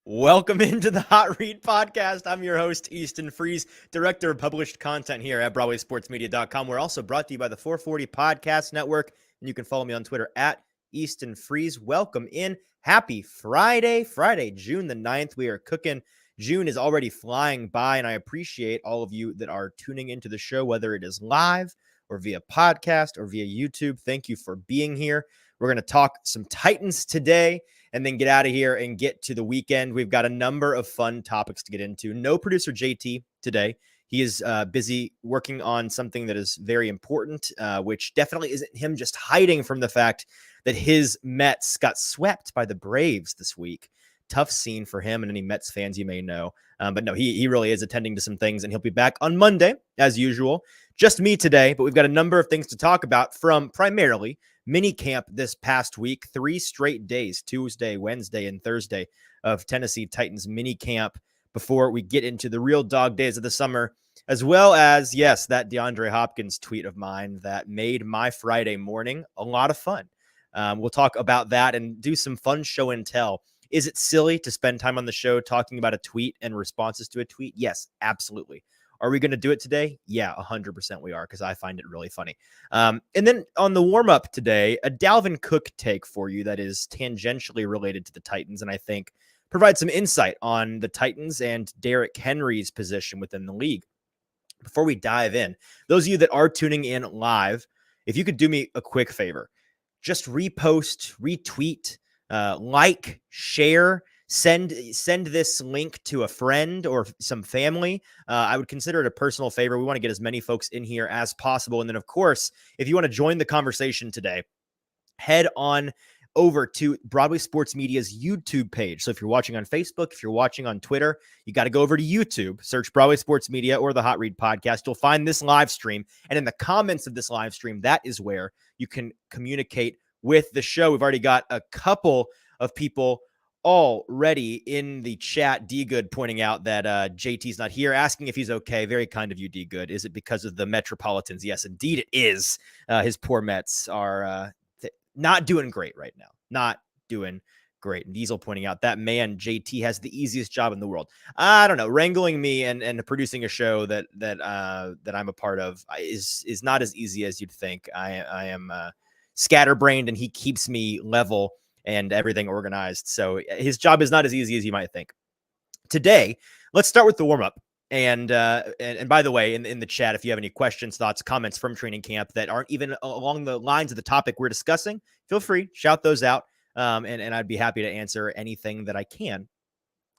Welcome into the Hot Read Podcast. I'm your host, Easton Freeze, Director of Published Content here at BroadwaySportsMedia.com. We're also brought to you by the 440 Podcast Network, and you can follow me on Twitter at Easton Freeze. Welcome in. Happy Friday, June the 9th. We are cooking. June is already flying by, and I appreciate all of you that are tuning into the show, whether it is live or via podcast or via YouTube. Thank you for being here. We're going to talk some Titans today and then get out of here and get to the weekend. We've got a number of fun topics to get into. No producer JT today. He is busy working on something that is very important, which definitely isn't him just hiding from the fact that his Mets got swept by the Braves this week. Tough scene for him and any Mets fans you may know. But no, he really is attending to some things, and he'll be back on Monday, as usual. Just me today, but we've got a number of things to talk about from primarily Minicamp this past week. 3 straight days, Tuesday, Wednesday, and Thursday of Tennessee Titans minicamp before we get into the real dog days of the summer, as well as, yes, that DeAndre Hopkins tweet of mine that made my Friday morning a lot of fun. We'll talk about that and do some fun show and tell. Is it silly to spend time on the show talking about a tweet and responses to a tweet? Yes, absolutely. Are we going to do it today? Yeah, 100% we are, because I find it really funny. And then on the warm-up today, a Dalvin Cook take for you that is tangentially related to the Titans, and I think provides some insight on the Titans and Derrick Henry's position within the league. Before we dive in, those of you that are tuning in live, if you could do me a quick favor, just repost, retweet, like, share, send this link to a friend or some family. I would consider it a personal favor. We want to get as many folks in here as possible. And then, of course, if you want to join the conversation today, head on over to Broadway Sports Media's YouTube page. So if you're watching on Facebook, if you're watching on Twitter, you got to go over to YouTube, search Broadway Sports Media or the Hot Read Podcast. You'll find this live stream. And in the comments of this live stream, that is where you can communicate with the show. We've already got a couple of people already in the chat. D Good pointing out that JT's not here, asking if he's okay. Very kind of you, D Good. Is it because of the Metropolitans? Yes, indeed it is. His poor Mets are not doing great right now. Not doing great. And Diesel pointing out that man JT has the easiest job in the world. I don't know. Wrangling me and producing a show that I'm a part of is not as easy as you'd think. I am scatterbrained, and he keeps me level and everything organized. So his job is not as easy as you might think. Today, let's start with the warm-up. And by the way, in the chat, if you have any questions, thoughts, comments from training camp that aren't even along the lines of the topic we're discussing, feel free, shout those out. And I'd be happy to answer anything that I can.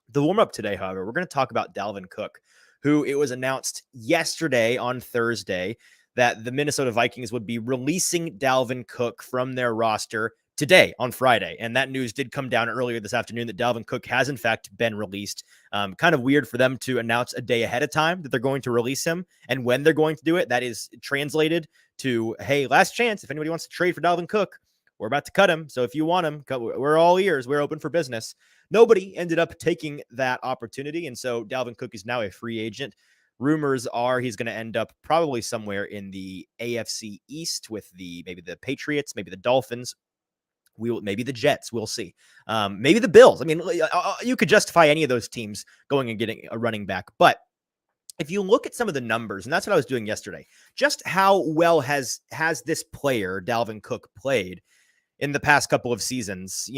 The warm-up today, however, we're going to talk about Dalvin Cook, who it was announced yesterday on Thursday that the Minnesota Vikings would be releasing Dalvin Cook from their roster today on Friday. And that news did come down earlier this afternoon that Dalvin Cook has in fact been released. Kind of weird for them to announce a day ahead of time that they're going to release him. And when they're going to do it, that is translated to, hey, last chance. If anybody wants to trade for Dalvin Cook, we're about to cut him. So if you want him, we're all ears. We're open for business. Nobody ended up taking that opportunity. And so Dalvin Cook is now a free agent. Rumors are he's going to end up probably somewhere in the AFC East with maybe the Patriots, maybe the Dolphins, maybe the Jets. We'll see. Maybe the Bills. I mean, you could justify any of those teams going and getting a running back. But if you look at some of the numbers, and that's what I was doing yesterday, just how well has this player, Dalvin Cook, played in the past couple of seasons,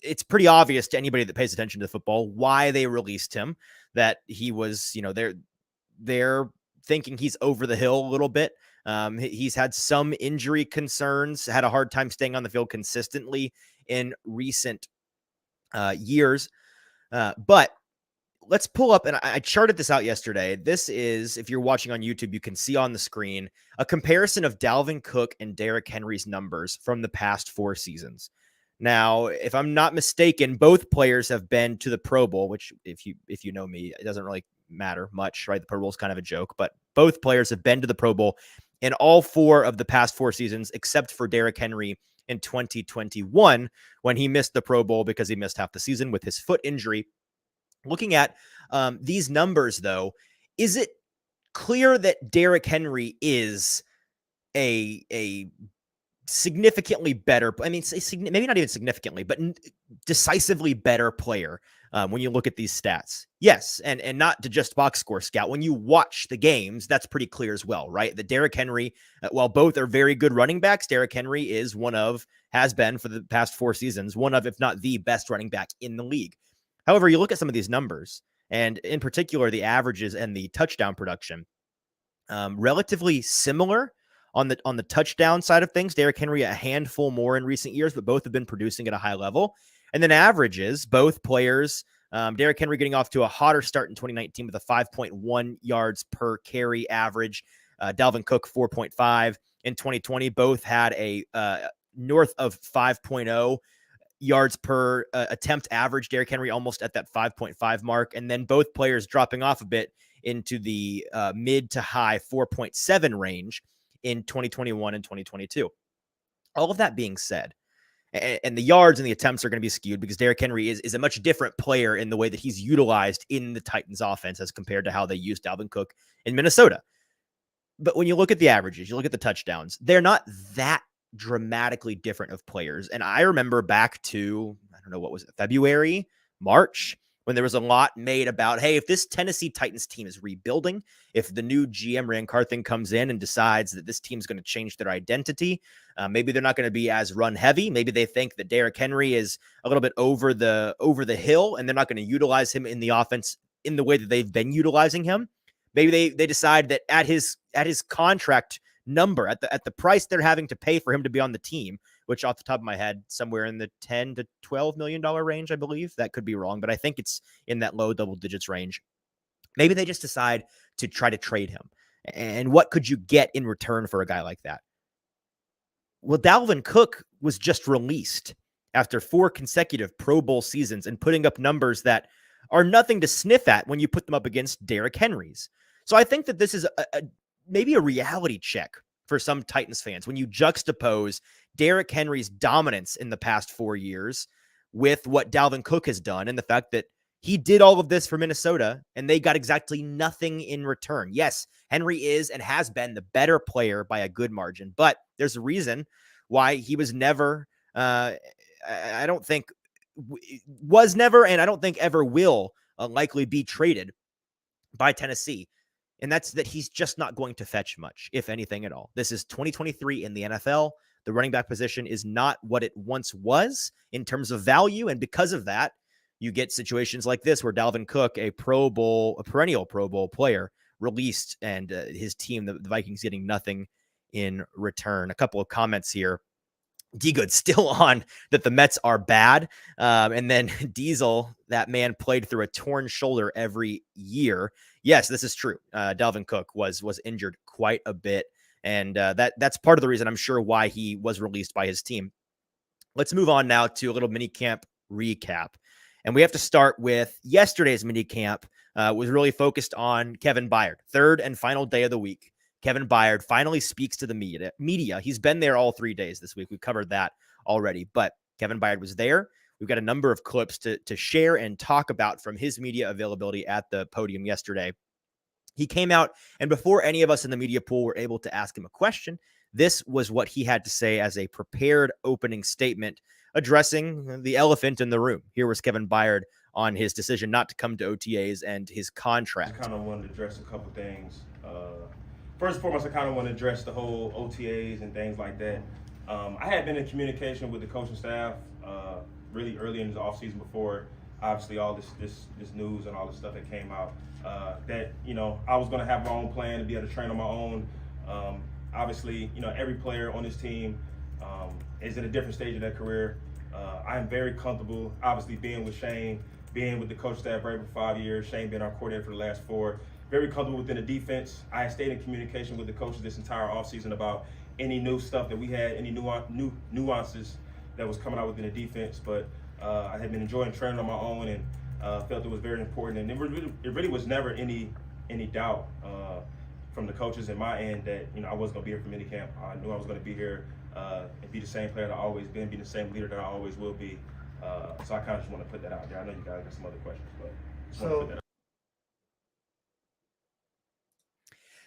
it's pretty obvious to anybody that pays attention to football why they released him, that he was, they're thinking he's over the hill a little bit. He's had some injury concerns, had a hard time staying on the field consistently in recent years. But let's pull up, and I charted this out yesterday. This is, if you're watching on YouTube, you can see on the screen a comparison of Dalvin Cook and Derrick Henry's numbers from the past 4 seasons. Now, if I'm not mistaken, both players have been to the Pro Bowl, which if you know me, it doesn't really matter much, right? The Pro Bowl is kind of a joke, but both players have been to the Pro Bowl in all 4 of the past 4 seasons, except for Derrick Henry in 2021, when he missed the Pro Bowl because he missed half the season with his foot injury. Looking at these numbers, though, is it clear that Derrick Henry is a significantly better. I mean, maybe not even significantly, but decisively better player when you look at these stats. Yes, and not to just box score scout. When you watch the games, that's pretty clear as well, right? That Derrick Henry, while both are very good running backs, Derrick Henry is has been for the past 4 seasons, one of, if not the best running back in the league. However, you look at some of these numbers, and in particular, the averages and the touchdown production, relatively similar on the touchdown side of things. Derrick Henry a handful more in recent years, but both have been producing at a high level. And then averages, both players, Derrick Henry getting off to a hotter start in 2019 with a 5.1 yards per carry average. Dalvin Cook 4.5 in 2020. Both had a north of 5.0 yards per attempt average. Derrick Henry almost at that 5.5 mark. And then both players dropping off a bit into the mid to high 4.7 range in 2021 and 2022. All of that being said, and the yards and the attempts are going to be skewed because Derrick Henry is a much different player in the way that he's utilized in the Titans offense as compared to how they used Dalvin Cook in Minnesota. But when you look at the averages, you look at the touchdowns, they're not that dramatically different of players. And I remember back to, I don't know, what was it, February, March, when there was a lot made about, hey, if this Tennessee Titans team is rebuilding, if the new GM Ran Carthon comes in and decides that this team's going to change their identity, maybe they're not going to be as run heavy. Maybe they think that Derrick Henry is a little bit over the hill, and they're not going to utilize him in the offense in the way that they've been utilizing him. Maybe they decide that at his contract number, at the price they're having to pay for him to be on the team, which off the top of my head, somewhere in the $10 to $12 million range, I believe. That could be wrong, but I think it's in that low double digits range. Maybe they just decide to try to trade him. And what could you get in return for a guy like that? Well, Dalvin Cook was just released after 4 consecutive Pro Bowl seasons and putting up numbers that are nothing to sniff at when you put them up against Derrick Henry's. So I think that this is maybe a reality check for some Titans fans when you juxtapose Derrick Henry's dominance in the past 4 years with what Dalvin Cook has done and the fact that he did all of this for Minnesota and they got exactly nothing in return. Yes, Henry is and has been the better player by a good margin, but there's a reason why he was never, I don't think was never, and I don't think ever will likely be traded by Tennessee. And that's that he's just not going to fetch much, if anything at all. This is 2023 in the NFL. The running back position is not what it once was in terms of value. And because of that, you get situations like this where Dalvin Cook, a perennial Pro Bowl player, released and his team, the Vikings, getting nothing in return. A couple of comments here. D-Good still on that the Mets are bad. And then Diesel, that man played through a torn shoulder every year. Yes, this is true. Dalvin Cook was injured quite a bit. And that's part of the reason I'm sure why he was released by his team. Let's move on now to a little minicamp recap. And we have to start with yesterday's minicamp was really focused on Kevin Byard. 3rd and final day of the week. Kevin Byard finally speaks to the media. He's been there all 3 days this week. We covered that already, but Kevin Byard was there. We've got a number of clips to share and talk about from his media availability at the podium yesterday. He came out, and before any of us in the media pool were able to ask him a question, this was what he had to say as a prepared opening statement addressing the elephant in the room. Here was Kevin Byard on his decision not to come to OTAs and his contract. I kind of wanted to address a couple things. First and foremost, I kind of want to address the whole OTAs and things like that. I had been in communication with the coaching staff really early in the offseason before, obviously, all this news and all this stuff that came out. That, I was going to have my own plan to be able to train on my own. Obviously, every player on this team is in a different stage of their career. I am very comfortable, obviously, being with Shane, being with the coach staff right for 5 years, Shane being our coordinator for the last 4. Very comfortable within the defense. I stayed in communication with the coaches this entire offseason about any new stuff that we had, any new nuances that was coming out within the defense. But I had been enjoying training on my own and felt it was very important. And it really was never any doubt from the coaches in my end that I wasn't going to be here for minicamp. I knew I was going to be here and be the same player that I always been, be the same leader that I always will be. So I kind of just want to put that out there. I know you guys got some other questions, but just want to put that out.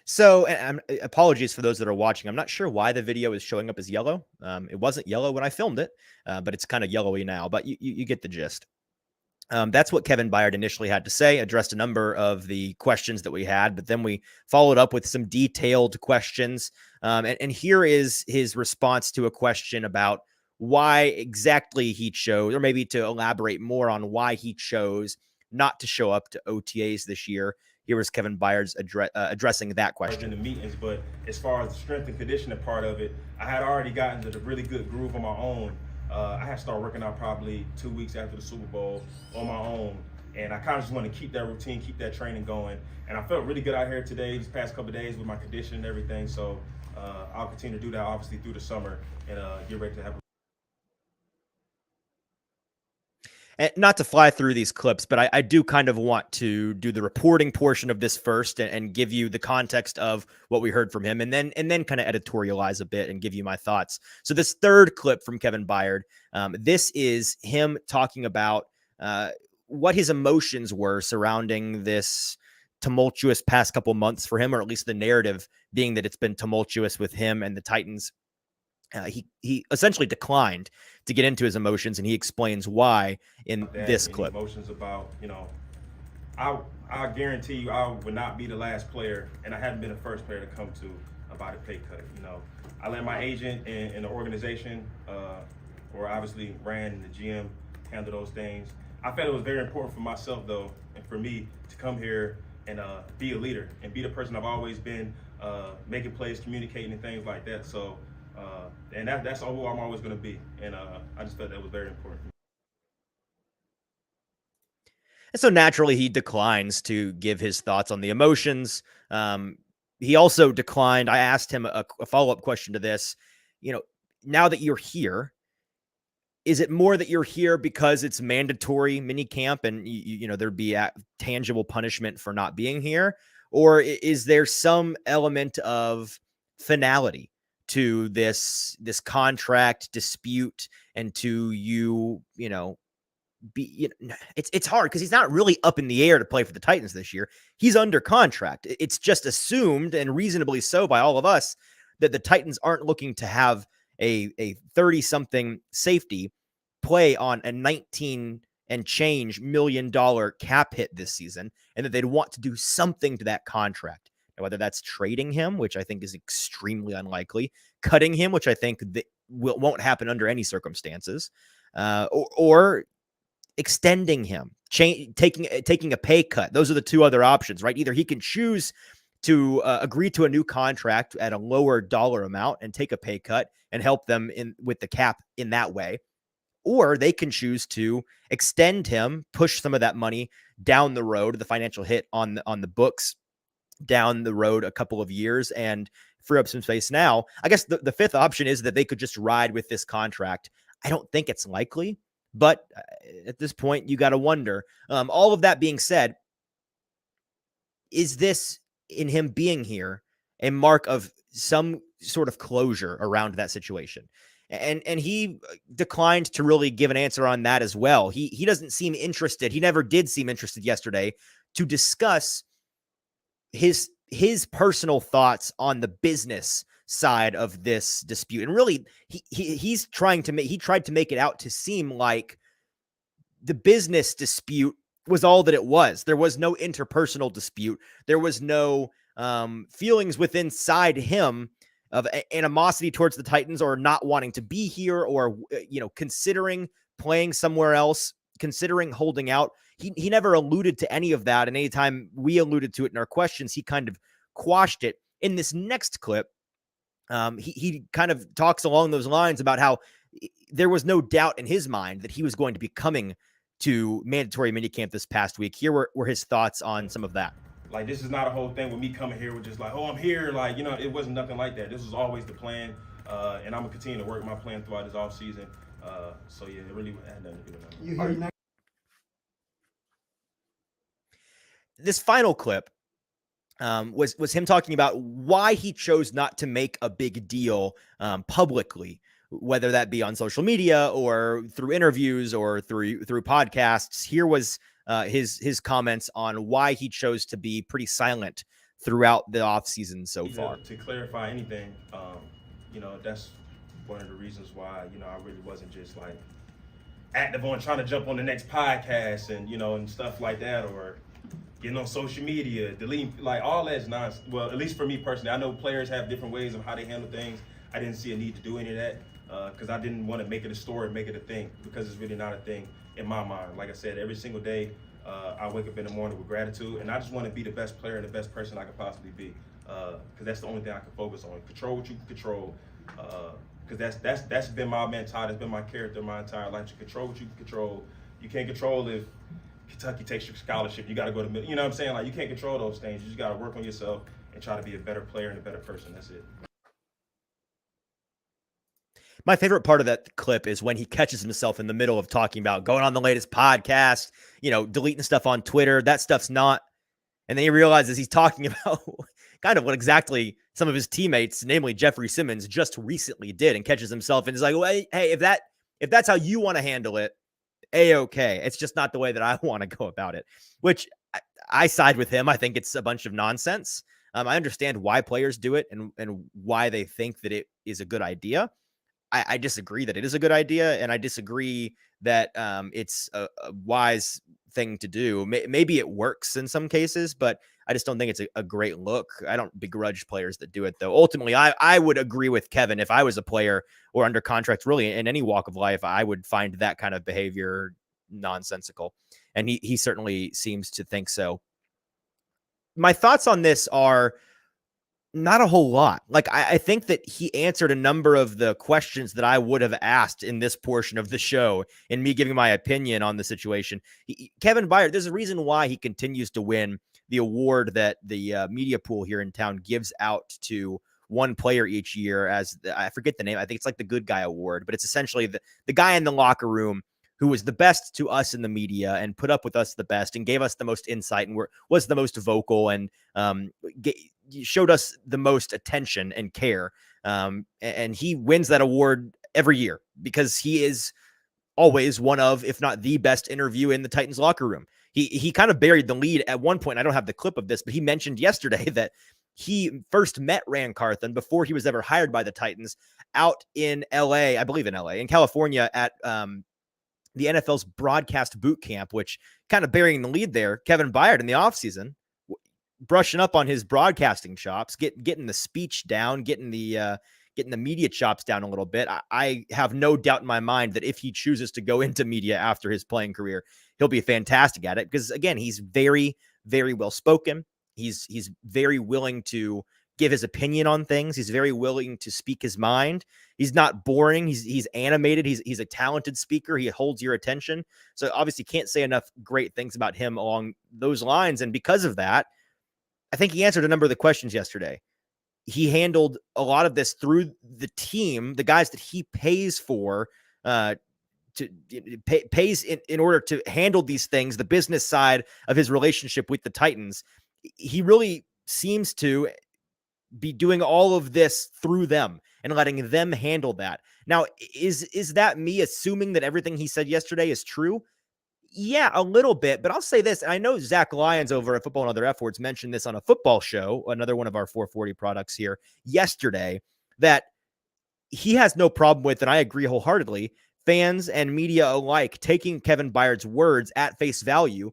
So, and apologies for those that are watching. I'm not sure why the video is showing up as yellow. It wasn't yellow when I filmed it, but it's kind of yellowy now. But you get the gist. That's what Kevin Byard initially had to say, addressed a number of the questions that we had, but then we followed up with some detailed questions. And here is his response to a question about why exactly he chose, or maybe to elaborate more on why he chose not to show up to OTAs this year. Here was Kevin Byard's addressing that question. In the meetings, but as far as the strength and conditioning part of it, I had already gotten to the really good groove on my own. I had started working out probably 2 weeks after the Super Bowl on my own, and I kind of just wanted to keep that routine, keep that training going. And I felt really good out here today, these past couple of days with my condition and everything. So I'll continue to do that, obviously, through the summer and get ready to have. And not to fly through these clips, but I do kind of want to do the reporting portion of this first and give you the context of what we heard from him, and then kind of editorialize a bit and give you my thoughts. So this third clip from Kevin Byard, this is him talking about what his emotions were surrounding this tumultuous past couple months for him, or at least the narrative being that it's been tumultuous with him and the Titans. He essentially declined to get into his emotions, and he explains why in this clip. Emotions about, I guarantee you I would not be the last player, and I haven't been the first player to come to about a pay cut. I let my agent and the organization, or obviously ran the GM, handle those things. I felt it was very important for myself, though, and for me to come here and be a leader and be the person I've always been, making plays, communicating, and things like that. So. And that's who I'm always going to be. And I just felt that was very important. And so naturally, he declines to give his thoughts on the emotions. He also declined. I asked him a follow-up question to this. Now that you're here, is it more that you're here because it's mandatory minicamp and there'd be a tangible punishment for not being here? Or is there some element of finality to this contract dispute, and to it's hard because he's not really up in the air to play for the Titans this year. He's under contract. It's just assumed, and reasonably so by all of us, that the Titans aren't looking to have a 30-something safety play on a 19 and change $1 million cap hit this season, and that they'd want to do something to that contract. Whether that's trading him, which I think is extremely unlikely, cutting him, which I think won't happen under any circumstances, or extending him, taking a pay cut. Those are the two other options, right? Either he can choose to agree to a new contract at a lower dollar amount and take a pay cut and help them with the cap in that way, or they can choose to extend him, push some of that money down the road, the financial hit on the books down the road a couple of years, and free up some space now. I guess the fifth option is that they could just ride with this contract. I don't think it's likely, but at this point, you got to wonder. All of that being said, is this, in him being here, a mark of some sort of closure around that situation? And he declined to really give an answer on that as well. He doesn't seem interested. He never did seem interested yesterday to discuss his personal thoughts on the business side of this dispute. And really, he tried to make it out to seem like the business dispute was all that it was. There was no interpersonal dispute. There was no feelings within inside him of animosity towards the Titans, or not wanting to be here, or considering playing somewhere else, considering holding out. He never alluded to any of that, and anytime we alluded to it in our questions, he kind of quashed it. In this next clip, he kind of talks along those lines about how there was no doubt in his mind that he was going to be coming to mandatory minicamp this past week. Here were his thoughts on some of that. Like, this is not a whole thing with me coming here with just like, oh, I'm here. Like, it wasn't nothing like that. This was always the plan, and I'm going to continue to work my plan throughout this offseason. So, yeah, it really had nothing to do with that. This final clip was him talking about why he chose not to make a big deal publicly, whether that be on social media or through interviews or through podcasts. Here was his comments on why he chose to be pretty silent throughout the offseason so far. To clarify anything, that's one of the reasons why, I really wasn't just like active on trying to jump on the next podcast and, and stuff like that, or getting on social media, deleting, like all that's nonsense. Well, at least for me personally, I know players have different ways of how they handle things. I didn't see a need to do any of that because I didn't want to make it a story, make it a thing, because it's really not a thing in my mind. Like I said, every single day, I wake up in the morning with gratitude, and I just want to be the best player and the best person I could possibly be, because that's the only thing I can focus on. Control what you can control, because that's been my mentality, that's been my character my entire life. To control what you can control. You can't control if Kentucky takes your scholarship. You got to go to middle. You know what I'm saying? Like, you can't control those things. You just got to work on yourself and try to be a better player and a better person. That's it. My favorite part of that clip is when he catches himself in the middle of talking about going on the latest podcast, deleting stuff on Twitter. That stuff's not. And then he realizes he's talking about kind of what exactly some of his teammates, namely Jeffrey Simmons, just recently did, and catches himself and is like, well, hey, if that's how you want to handle it, A-okay. It's just not the way that I want to go about it, which I side with him. I think it's a bunch of nonsense. I understand why players do it and why they think that it is a good idea. I disagree that it is a good idea, and I disagree that it's a wise thing to do. Maybe it works in some cases, but I just don't think it's a great look. I don't begrudge players that do it, though. Ultimately, I would agree with Kevin. If I was a player or under contract, really in any walk of life, I would find that kind of behavior nonsensical, and he certainly seems to think so. My thoughts on this are not a whole lot. Like, I think that he answered a number of the questions that I would have asked in this portion of the show, in me giving my opinion on the situation. Kevin Byard, there's a reason why he continues to win the award that the media pool here in town gives out to one player each year, as I forget the name. I think it's like the Good Guy Award, but it's essentially the guy in the locker room who was the best to us in the media and put up with us the best and gave us the most insight and was the most vocal and showed us the most attention and care. And he wins that award every year because he is always one of, if not the best interview in the Titans locker room. He kind of buried the lead at one point. I don't have the clip of this, but he mentioned yesterday that he first met Ran Carthon before he was ever hired by the Titans out in LA, I believe in California at the NFL's broadcast boot camp, which kind of burying the lead there. Kevin Byard in the offseason, brushing up on his broadcasting chops, getting the speech down, getting the media chops down a little bit. I have no doubt in my mind that if he chooses to go into media after his playing career, he'll be fantastic at it because, again, he's very, very well spoken. He's very willing to give his opinion on things. He's very willing to speak his mind. He's not boring. He's animated. He's a talented speaker. He holds your attention. So obviously can't say enough great things about him along those lines. And because of that, I think he answered a number of the questions yesterday. He handled a lot of this through the team, the guys that he pays for, pays in order to handle these things, the business side of his relationship with the Titans. He really seems to be doing all of this through them and letting them handle that. Now, is that me assuming that everything he said yesterday is true? Yeah, a little bit, but I'll say this. And I know Zach Lyons over at Football and Other F Words mentioned this on a football show, another one of our 440 products here yesterday, that he has no problem with, and I agree wholeheartedly, fans and media alike taking Kevin Byard's words at face value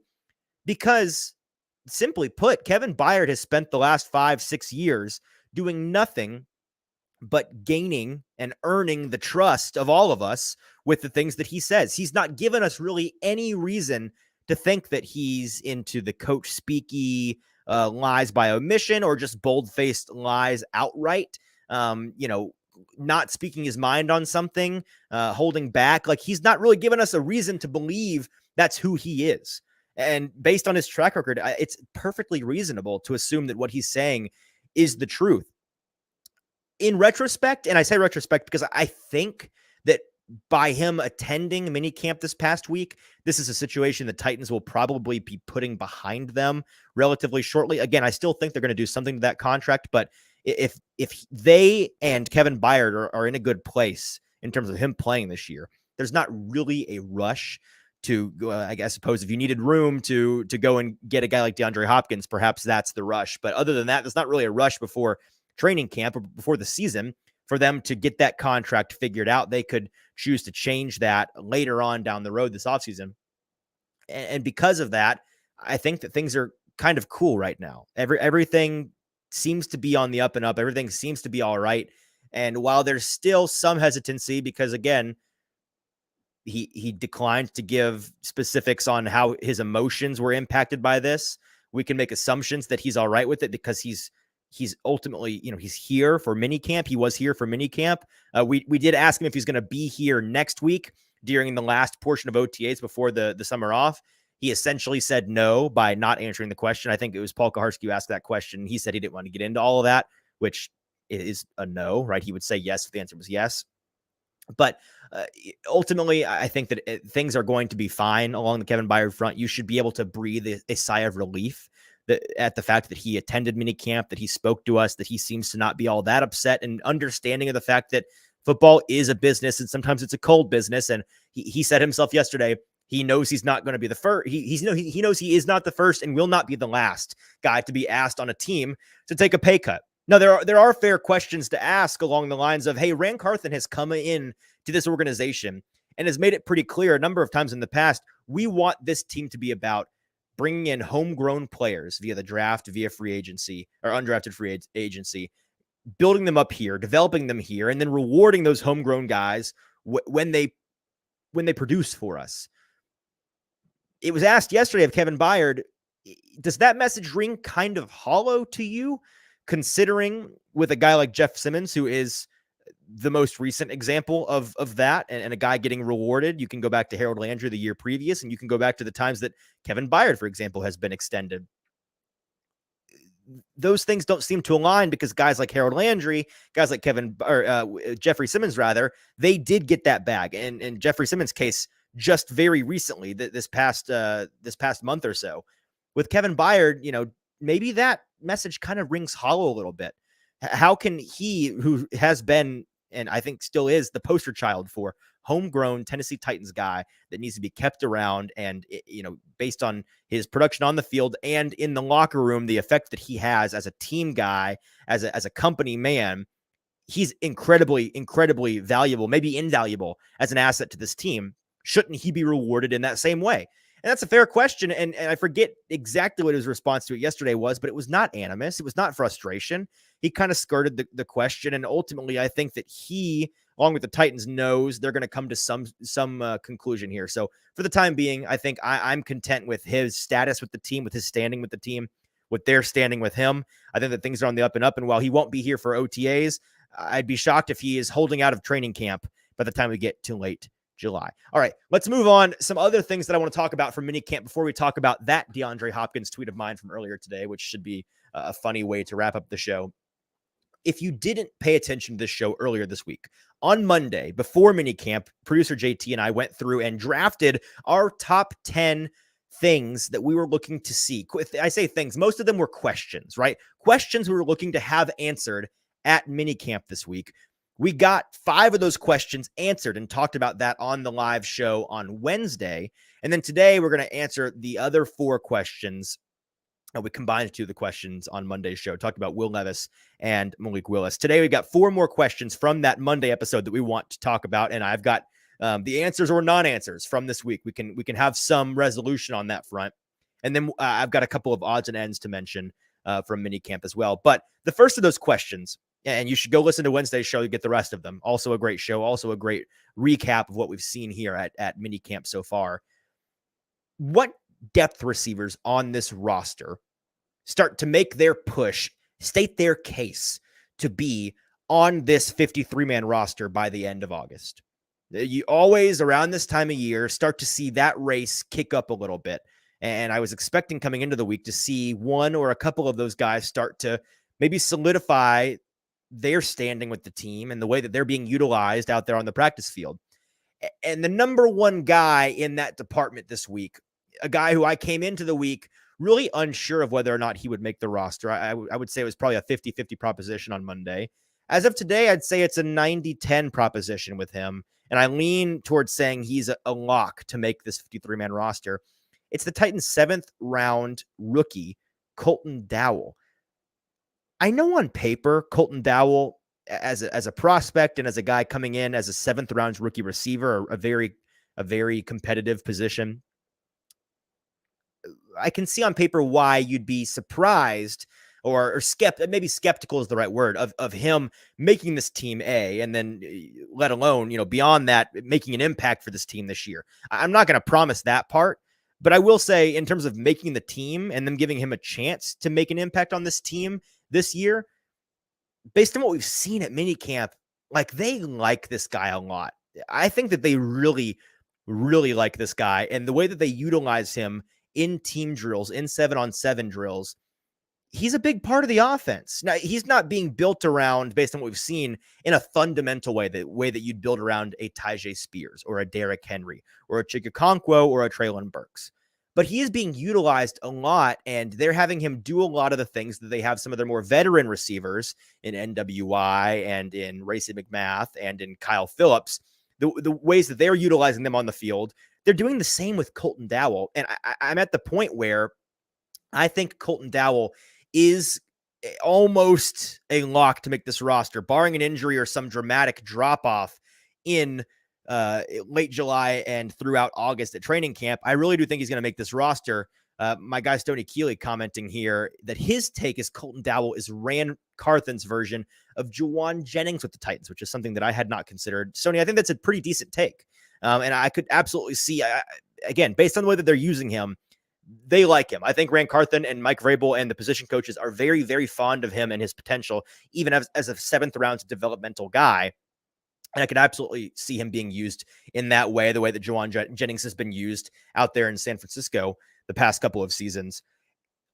because, simply put, Kevin Byard has spent the last 5-6 years doing nothing but gaining and earning the trust of all of us with the things that he says. He's not given us really any reason to think that he's into the coach speaky lies by omission or just bold-faced lies outright. Not speaking his mind on something, holding back. Like, he's not really given us a reason to believe that's who he is. And based on his track record, it's perfectly reasonable to assume that what he's saying is the truth. In retrospect, and I say retrospect because I think that by him attending minicamp this past week, this is a situation the Titans will probably be putting behind them relatively shortly. Again, I still think they're going to do something to that contract, but if they and Kevin Byard are in a good place in terms of him playing this year, there's not really a rush to I suppose if you needed room to go and get a guy like DeAndre Hopkins, perhaps that's the rush. But other than that, there's not really a rush before training camp or before the season for them to get that contract figured out. They could choose to change that later on down the road this offseason. And because of that, I think that things are kind of cool right now. Everything seems to be on the up and up. Everything seems to be all right. And while there's still some hesitancy, because again, he declined to give specifics on how his emotions were impacted by this. We can make assumptions that he's all right with it because he's ultimately, he's here for minicamp. He was here for minicamp. We did ask him if he's going to be here next week during the last portion of OTAs before the summer off. He essentially said no by not answering the question. I think it was Paul Kaharski who asked that question. He said he didn't want to get into all of that, which is a no, right? He would say yes if the answer was yes. But ultimately, I think that things are going to be fine along the Kevin Byard front. You should be able to breathe a sigh of relief at the fact that he attended minicamp, that he spoke to us, that he seems to not be all that upset, and understanding of the fact that football is a business and sometimes it's a cold business. And he said himself yesterday, he knows he's not going to be the first. He knows he is not the first and will not be the last guy to be asked on a team to take a pay cut. Now, there are fair questions to ask along the lines of, hey, Ran Carthon has come in to this organization and has made it pretty clear a number of times in the past, we want this team to be about bringing in homegrown players via the draft, via free agency or undrafted free agency, building them up here, developing them here, and then rewarding those homegrown guys when they produce for us. It was asked yesterday of Kevin Byard, does that message ring kind of hollow to you, considering with a guy like Jeff Simmons, who is the most recent example of that, and a guy getting rewarded? You can go back to Harold Landry the year previous, and you can go back to the times that Kevin Byard, for example, has been extended. Those things don't seem to align because guys like Harold Landry, guys like Jeffrey Simmons, rather, they did get that bag. And in Jeffrey Simmons' case, just very recently, this past month or so, with Kevin Byard, maybe that message kind of rings hollow a little bit. How can he, who has been, and I think still is, the poster child for homegrown Tennessee Titans guy that needs to be kept around, and based on his production on the field and in the locker room, the effect that he has as a team guy, as a company man, he's incredibly, incredibly valuable, maybe invaluable as an asset to this team. Shouldn't he be rewarded in that same way? And that's a fair question. And I forget exactly what his response to it yesterday was, but it was not animus. It was not frustration. He kind of skirted the question. And ultimately, I think that he, along with the Titans, knows they're going to come to some conclusion here. So for the time being, I think I'm content with his status with the team, with his standing with the team, with their standing with him. I think that things are on the up and up. And while he won't be here for OTAs, I'd be shocked if he is holding out of training camp by the time we get to late July. All right, let's move on. Some other things that I want to talk about from minicamp before we talk about that DeAndre Hopkins tweet of mine from earlier today, which should be a funny way to wrap up the show. If you didn't pay attention to this show earlier this week, on Monday, before minicamp, producer JT and I went through and drafted our top 10 things that we were looking to see. I say things, most of them were questions, right? Questions we were looking to have answered at minicamp this week. We got 5 of those questions answered and talked about that on the live show on Wednesday. And then today we're going to answer the other 4 questions. We combined 2 of the questions on Monday's show, talked about Will Levis and Malik Willis. Today we've got 4 more questions from that Monday episode that we want to talk about. And I've got the answers or non-answers from this week. We can have some resolution on that front. And then I've got a couple of odds and ends to mention from minicamp as well. But the first of those questions, and you should go listen to Wednesday's show to get the rest of them. Also a great show, also a great recap of what we've seen here at minicamp so far. What depth receivers on this roster start to make their push, state their case to be on this 53-man roster by the end of August? You always, around this time of year, start to see that race kick up a little bit. And I was expecting coming into the week to see one or a couple of those guys start to maybe solidify their standing with the team and the way that they're being utilized out there on the practice field. And the number one guy in that department this week, a guy who I came into the week really unsure of whether or not he would make the roster. I would say it was probably a 50-50 proposition on Monday. As of today, I'd say it's a 90-10 proposition with him. and I lean towards saying he's a lock to make this 53-man roster. It's the Titans' 7th round rookie, Colton Dowell. I know on paper, Colton Dowell, as a prospect and as a guy coming in as a 7th round rookie receiver, a very competitive position. I can see on paper why you'd be surprised or maybe skeptical is the right word of him making this team and then let alone, beyond that, making an impact for this team this year. I'm not going to promise that part, but I will say in terms of making the team and them giving him a chance to make an impact on this team this year, based on what we've seen at minicamp, like they like this guy a lot. I think that they really, really like this guy, and the way that they utilize him in team drills, in 7-on-7 drills, he's a big part of the offense. Now, he's not being built around, based on what we've seen, in a fundamental way, the way that you'd build around a Tyjae Spears or a Derrick Henry or a Chigga or a Treylon Burks. But he is being utilized a lot, and they're having him do a lot of the things that they have some of their more veteran receivers in NWI and in Racey McMath and in Kyle Phillips. The ways that they're utilizing them on the field, they're doing the same with Colton Dowell. And I'm at the point where I think Colton Dowell is almost a lock to make this roster, barring an injury or some dramatic drop-off in late July and throughout August at training camp. I really do think he's going to make this roster. My guy Stoney Keeley commenting here that his take is Colton Dowell is Ran Carthen's version of Juwan Jennings with the Titans, which is something that I had not considered. Stoney, I think that's a pretty decent take. And I could absolutely see, again, based on the way that they're using him, they like him. I think Ran Carthen and Mike Vrabel and the position coaches are very, very fond of him and his potential, even as a 7th round developmental guy. And I could absolutely see him being used in that way, the way that Juwan Jennings has been used out there in San Francisco the past couple of seasons.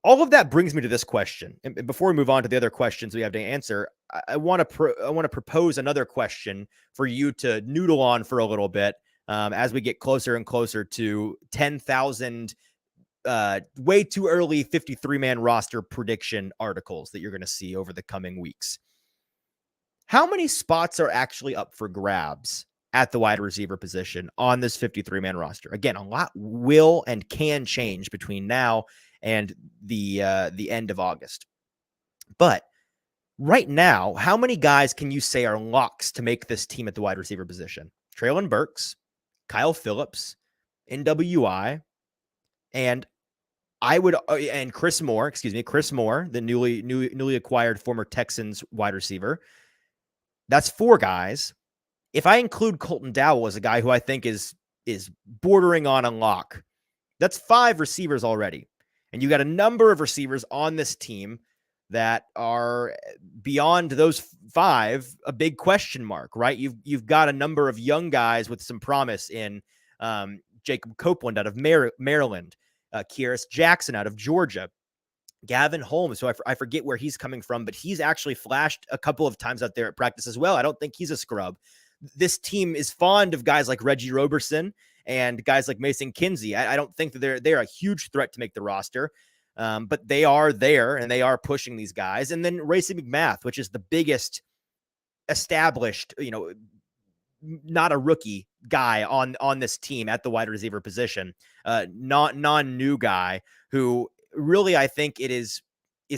All of that brings me to this question. And before we move on to the other questions we have to answer, I want to propose another question for you to noodle on for a little bit as we get closer and closer to 10,000 way too early 53-man roster prediction articles that you're going to see over the coming weeks. How many spots are actually up for grabs at the wide receiver position on this 53-man roster? Again, a lot will and can change between now and the end of August. But right now, how many guys can you say are locks to make this team at the wide receiver position? Treylon Burks, Kyle Phillips, NWI, and Chris Moore, the newly acquired former Texans wide receiver. That's 4 guys. If I include Colton Dowell as a guy who I think is bordering on a lock, that's 5 receivers already. And you got a number of receivers on this team that are beyond those 5 a big question mark, right? You've got a number of young guys with some promise in Jacob Copeland out of Maryland, Kieris Jackson out of Georgia, Gavin Holmes, so I forget where he's coming from, but he's actually flashed a couple of times out there at practice as well. I don't think he's a scrub. This team is fond of guys like Reggie Roberson and guys like Mason Kinsey. I don't think that they're a huge threat to make the roster, but they are there and they are pushing these guys. And then Racey McMath, which is the biggest established, not a rookie guy on this team at the wide receiver position, non-new guy who really, I think it is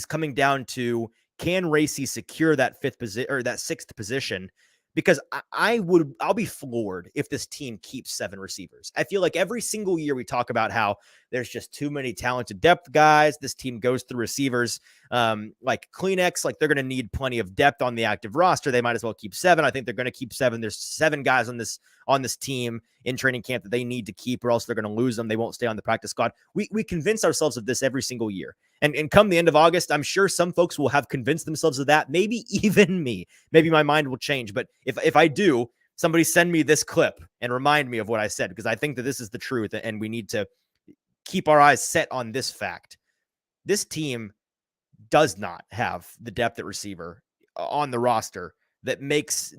coming down to, can Racey secure that 5th position or that 6th position? Because I'll be floored if this team keeps 7 receivers. I feel like every single year we talk about how there's just too many talented depth guys. This team goes through receivers like Kleenex, like they're going to need plenty of depth on the active roster. They might as well keep 7. I think they're going to keep 7. There's 7 guys on this team in training camp that they need to keep, or else they're going to lose them. They won't stay on the practice squad. We convince ourselves of this every single year. And come the end of August, I'm sure some folks will have convinced themselves of that. Maybe even me. Maybe my mind will change. But if I do, somebody send me this clip and remind me of what I said, because I think that this is the truth, and we need to keep our eyes set on this fact. This team does not have the depth at receiver on the roster that makes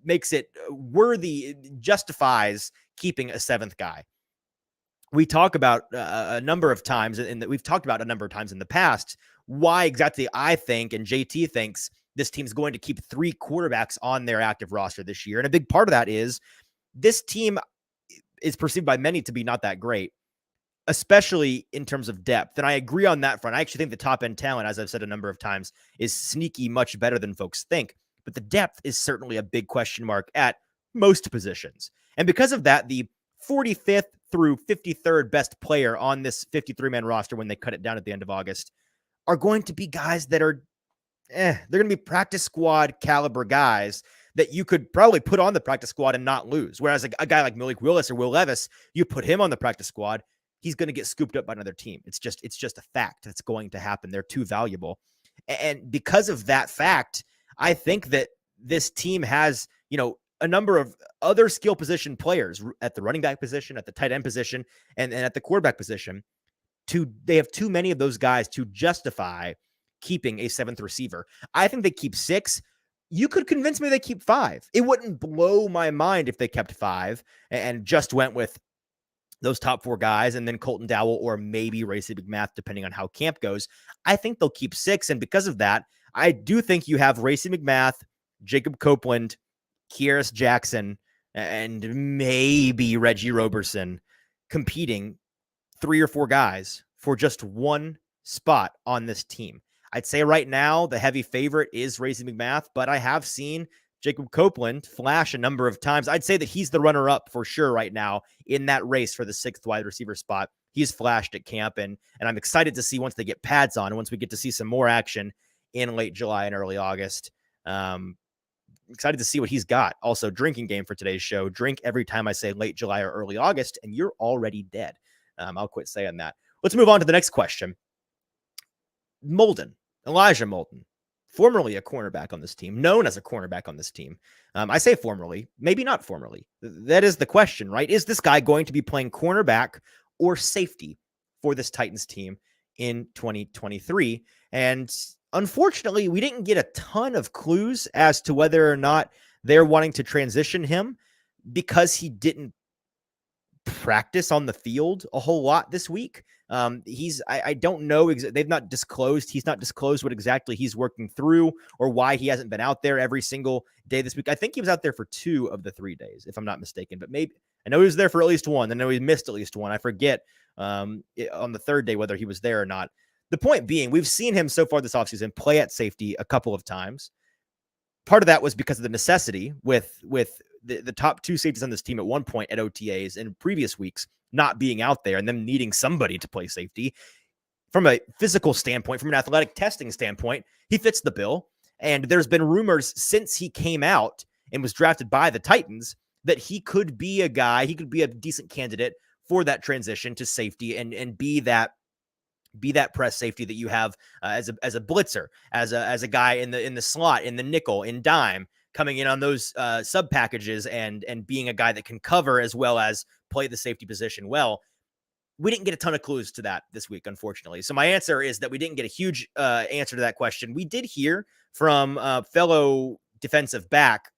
it worthy, justifies keeping a 7th guy. We talk about a number of times, and we've talked about a number of times in the past, why exactly I think and JT thinks this team's going to keep 3 quarterbacks on their active roster this year. And a big part of that is this team is perceived by many to be not that great, especially in terms of depth. And I agree on that front. I actually think the top end talent, as I've said a number of times, is sneaky much better than folks think. But the depth is certainly a big question mark at most positions. And because of that, the 45th through 53rd best player on this 53-man roster when they cut it down at the end of August are going to be guys that are, they're going to be practice squad caliber guys that you could probably put on the practice squad and not lose. Whereas a guy like Malik Willis or Will Levis, you put him on the practice squad, he's going to get scooped up by another team. It's just a fact that's going to happen. They're too valuable. And because of that fact, I think that this team has, a number of other skill position players at the running back position, at the tight end position, and at the quarterback position. They have too many of those guys to justify keeping a seventh receiver. I think they keep 6. You could convince me they keep 5. It wouldn't blow my mind if they kept 5 and just went with those top 4 guys and then Colton Dowell or maybe Racey McMath, depending on how camp goes. I think they'll keep 6. And because of that, I do think you have Racey McMath, Jacob Copeland, Kieris Jackson, and maybe Reggie Roberson competing 3 or 4 guys for just one spot on this team. I'd say right now the heavy favorite is Racey McMath, but I have seen Jacob Copeland flash a number of times. I'd say that he's the runner-up for sure right now in that race for the 6th wide receiver spot. He's flashed at camp, and I'm excited to see once they get pads on, once we get to see some more action in late July and early August. Excited to see what he's got. Also, drinking game for today's show. Drink every time I say late July or early August, and you're already dead. I'll quit saying that. Let's move on to the next question. Elijah Molden, formerly a cornerback on this team, known as a cornerback on this team. I say formerly, maybe not formerly. That is the question, right? Is this guy going to be playing cornerback or safety for this Titans team in 2023? And unfortunately, we didn't get a ton of clues as to whether or not they're wanting to transition him because he didn't practice on the field a whole lot this week. I don't know. They've not disclosed. He's not disclosed what exactly he's working through or why he hasn't been out there every single day this week. I think he was out there for 2 of the 3 days, if I'm not mistaken, but maybe I know he was there for at least 1. I know he missed at least 1. I forget on the 3rd day whether he was there or not. The point being, we've seen him so far this offseason play at safety a couple of times. Part of that was because of the necessity with the top 2 safeties on this team at one point at OTAs in previous weeks not being out there and them needing somebody to play safety. From a physical standpoint, from an athletic testing standpoint, he fits the bill. And there's been rumors since he came out and was drafted by the Titans that he could be a guy, he could be a decent candidate for that transition to safety and be that press safety that you have as a blitzer, as a guy in the slot, in the nickel, in dime, coming in on those sub packages and being a guy that can cover as well as play the safety position well. We didn't get a ton of clues to that this week, unfortunately. So my answer is that we didn't get a huge answer to that question. We did hear from fellow defensive back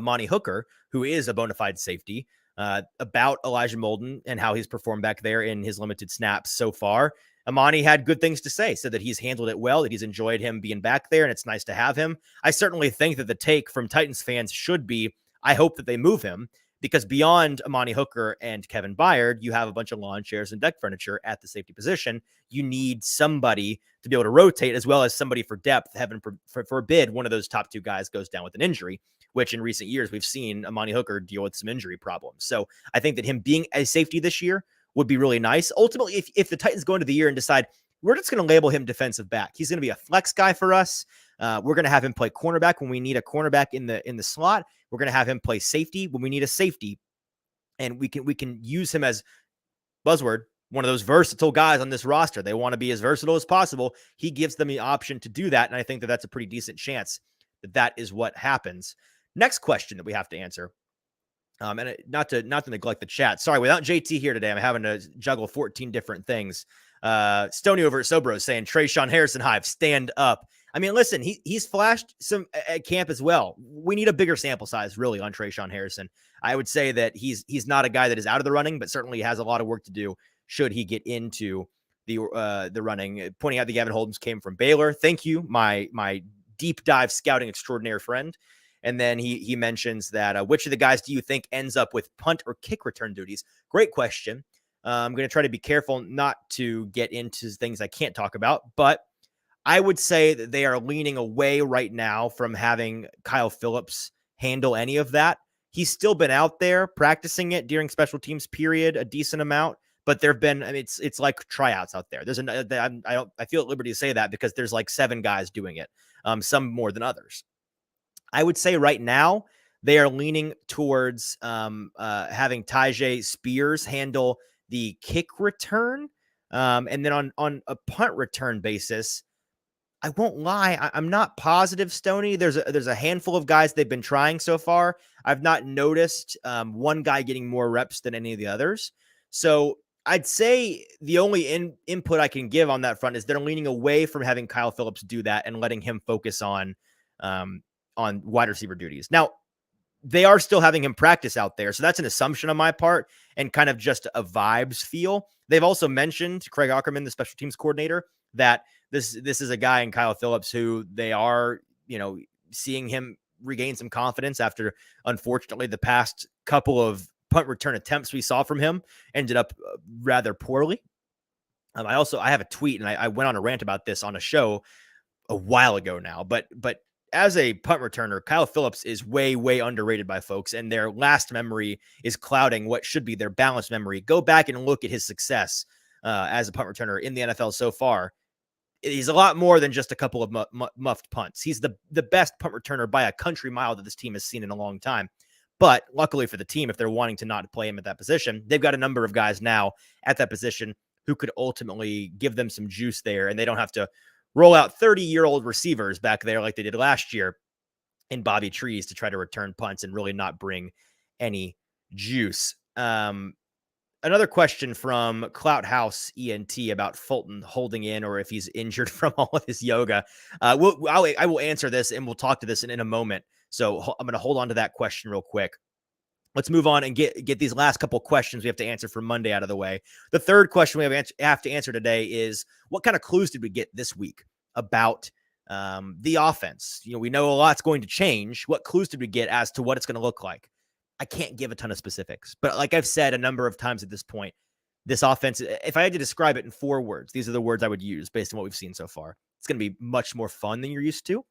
Monty Hooker, who is a bona fide safety, about Elijah Molden and how he's performed back there in his limited snaps so far. Amani had good things to say, said that he's handled it well, that he's enjoyed him being back there, and it's nice to have him. I certainly think that the take from Titans fans should be, I hope that they move him, because beyond Amani Hooker and Kevin Byard, you have a bunch of lawn chairs and deck furniture at the safety position. You need somebody to be able to rotate as well as somebody for depth. Heaven forbid one of those top 2 guys goes down with an injury, which in recent years we've seen Amani Hooker deal with some injury problems. So I think that him being a safety this year would be really nice. Ultimately, if the Titans go into the year and decide we're just going to label him defensive back, he's going to be a flex guy for us. We're going to have him play cornerback when we need a cornerback in the slot. We're going to have him play safety when we need a safety, and we can use him as buzzword, one of those versatile guys on this roster. They want to be as versatile as possible. He gives them the option to do that, and I think that that's a pretty decent chance that is what happens. Next question that we have to answer. And not to neglect the chat. Sorry, without JT here today, I'm having to juggle 14 different things. Stoney over at Sobro saying, Trayshawn Harrison Hive, stand up. I mean, listen, he's flashed some at camp as well. We need a bigger sample size, really, on Trayshawn Harrison. I would say that he's not a guy that is out of the running, but certainly has a lot of work to do should he get into the running. Pointing out that Gavin Holdens came from Baylor. Thank you, my deep dive scouting extraordinaire friend. And then he mentions that which of the guys do you think ends up with punt or kick return duties? Great question. I'm going to try to be careful not to get into things I can't talk about, but I would say that they are leaning away right now from having Kyle Phillips handle any of that. He's still been out there practicing it during special teams period a decent amount, but there've been, I mean, it's like tryouts out there. I feel at liberty to say that because there's like 7 guys doing it, some more than others. I would say right now they are leaning towards having Tyjae Spears handle the kick return, and then on a punt return basis, I won't lie, I'm not positive, Stoney. There's a handful of guys they've been trying so far. I've not noticed one guy getting more reps than any of the others. So I'd say the only input I can give on that front is they're leaning away from having Kyle Phillips do that and letting him focus on wide receiver duties. Now, they are still having him practice out there. So that's an assumption on my part and kind of just a vibes feel. They've also mentioned Craig Ackerman, the special teams coordinator, that this is a guy in Kyle Phillips who they are, seeing him regain some confidence after, unfortunately, the past couple of punt return attempts we saw from him ended up rather poorly. I have a tweet and I went on a rant about this on a show a while ago now, but as a punt returner, Kyle Phillips is way, way underrated by folks, and their last memory is clouding what should be their balanced memory. Go back and look at his success as a punt returner in the NFL so far. He's a lot more than just a couple of muffed punts. He's the best punt returner by a country mile that this team has seen in a long time. But luckily for the team, if they're wanting to not play him at that position, they've got a number of guys now at that position who could ultimately give them some juice there, and they don't have to roll out 30-year-old receivers back there like they did last year in Bobby Trees to try to return punts and really not bring any juice. Another question from Clout House ENT about Fulton holding in or if he's injured from all of his yoga. I will answer this and we'll talk to this in a moment. So I'm going to hold on to that question real quick. Let's move on and get these last couple questions we have to answer for Monday out of the way. The third question we have to answer today is, what kind of clues did we get this week about the offense? We know a lot's going to change. What clues did we get as to what it's going to look like? I can't give a ton of specifics, but like I've said a number of times at this point, this offense, if I had to describe it in 4 words, these are the words I would use based on what we've seen so far. It's going to be much more fun than you're used to,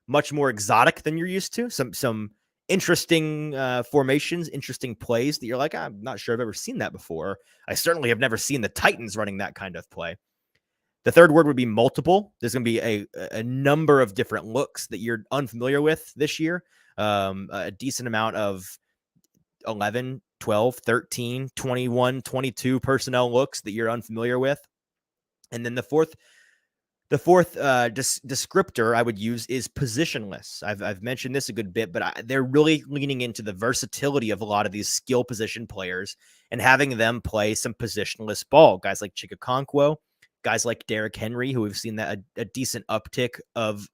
much more exotic than you're used to, some interesting formations, interesting plays that you're like, I'm not sure I've ever seen that before. I certainly have never seen the Titans running that kind of play. The third word would be multiple. There's going to be a number of different looks that you're unfamiliar with this year. A decent amount of 11, 12, 13, 21, 22 personnel looks that you're unfamiliar with. And then the fourth descriptor I would use is positionless. I've mentioned this a good bit, but they're really leaning into the versatility of a lot of these skill position players and having them play some positionless ball. Guys like Chikakonkwo, guys like Derrick Henry, who we've seen that a decent uptick of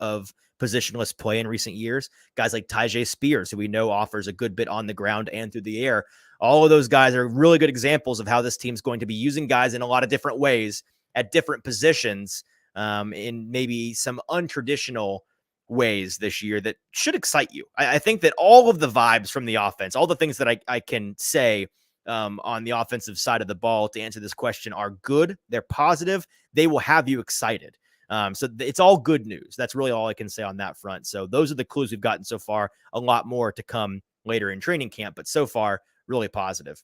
positionless play in recent years. Guys like Tyjae Spears, who we know offers a good bit on the ground and through the air. All of those guys are really good examples of how this team's going to be using guys in a lot of different ways at different positions, in maybe some untraditional ways this year that should excite you. I think that all of the vibes from the offense, all the things that I can say on the offensive side of the ball to answer this question are good. They're positive. They will have you excited. So it's all good news. That's really all I can say on that front. So those are the clues we've gotten so far. A lot more to come later in training camp, but so far, really positive.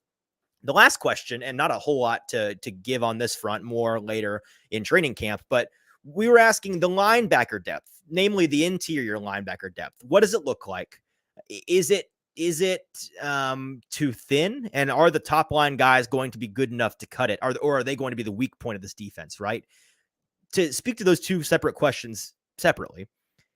The last question, and not a whole lot to give on this front, more later in training camp, but we were asking the linebacker depth, namely the interior linebacker depth. What does it look like? Is it too thin? And are the top line guys going to be good enough to cut it? Or are they going to be the weak point of this defense, right? To speak to those two separate questions separately,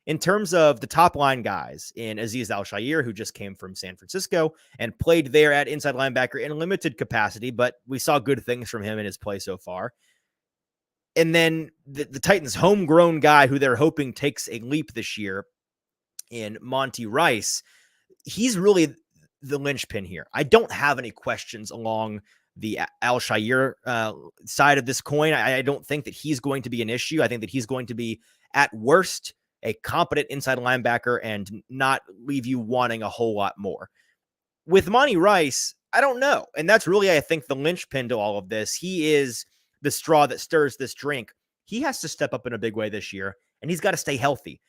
in terms of the top line guys in Azeez Al-Shaair, who just came from San Francisco and played there at inside linebacker in limited capacity, but we saw good things from him in his play so far. And then the Titans' homegrown guy who they're hoping takes a leap this year in Monty Rice, he's really the linchpin here. I don't have any questions along the Al-Shaair side of this coin. I don't think that he's going to be an issue. I think that he's going to be, at worst, a competent inside linebacker and not leave you wanting a whole lot more. With Monty Rice, I don't know. And that's really, I think, the linchpin to all of this. He is the straw that stirs this drink. He has to step up in a big way this year, and he's got to stay healthy.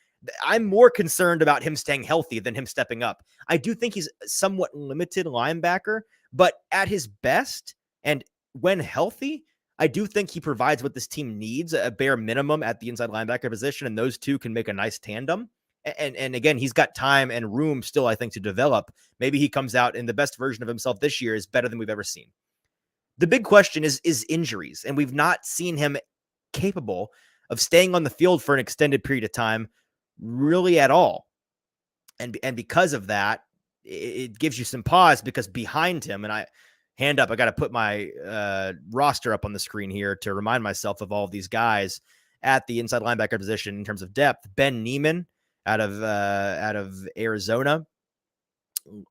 I'm more concerned about him staying healthy than him stepping up. I do think he's a somewhat limited linebacker, but at his best and when healthy, I do think he provides what this team needs, a bare minimum at the inside linebacker position, and those two can make a nice tandem. And again, he's got time and room still, I think, to develop. Maybe he comes out and the best version of himself this year is better than we've ever seen. The big question is injuries, and we've not seen him capable of staying on the field for an extended period of time really at all. And because of that, it gives you some pause, because behind him, and I got to put my roster up on the screen here to remind myself of all of these guys at the inside linebacker position in terms of depth. Ben Neiman out of Arizona,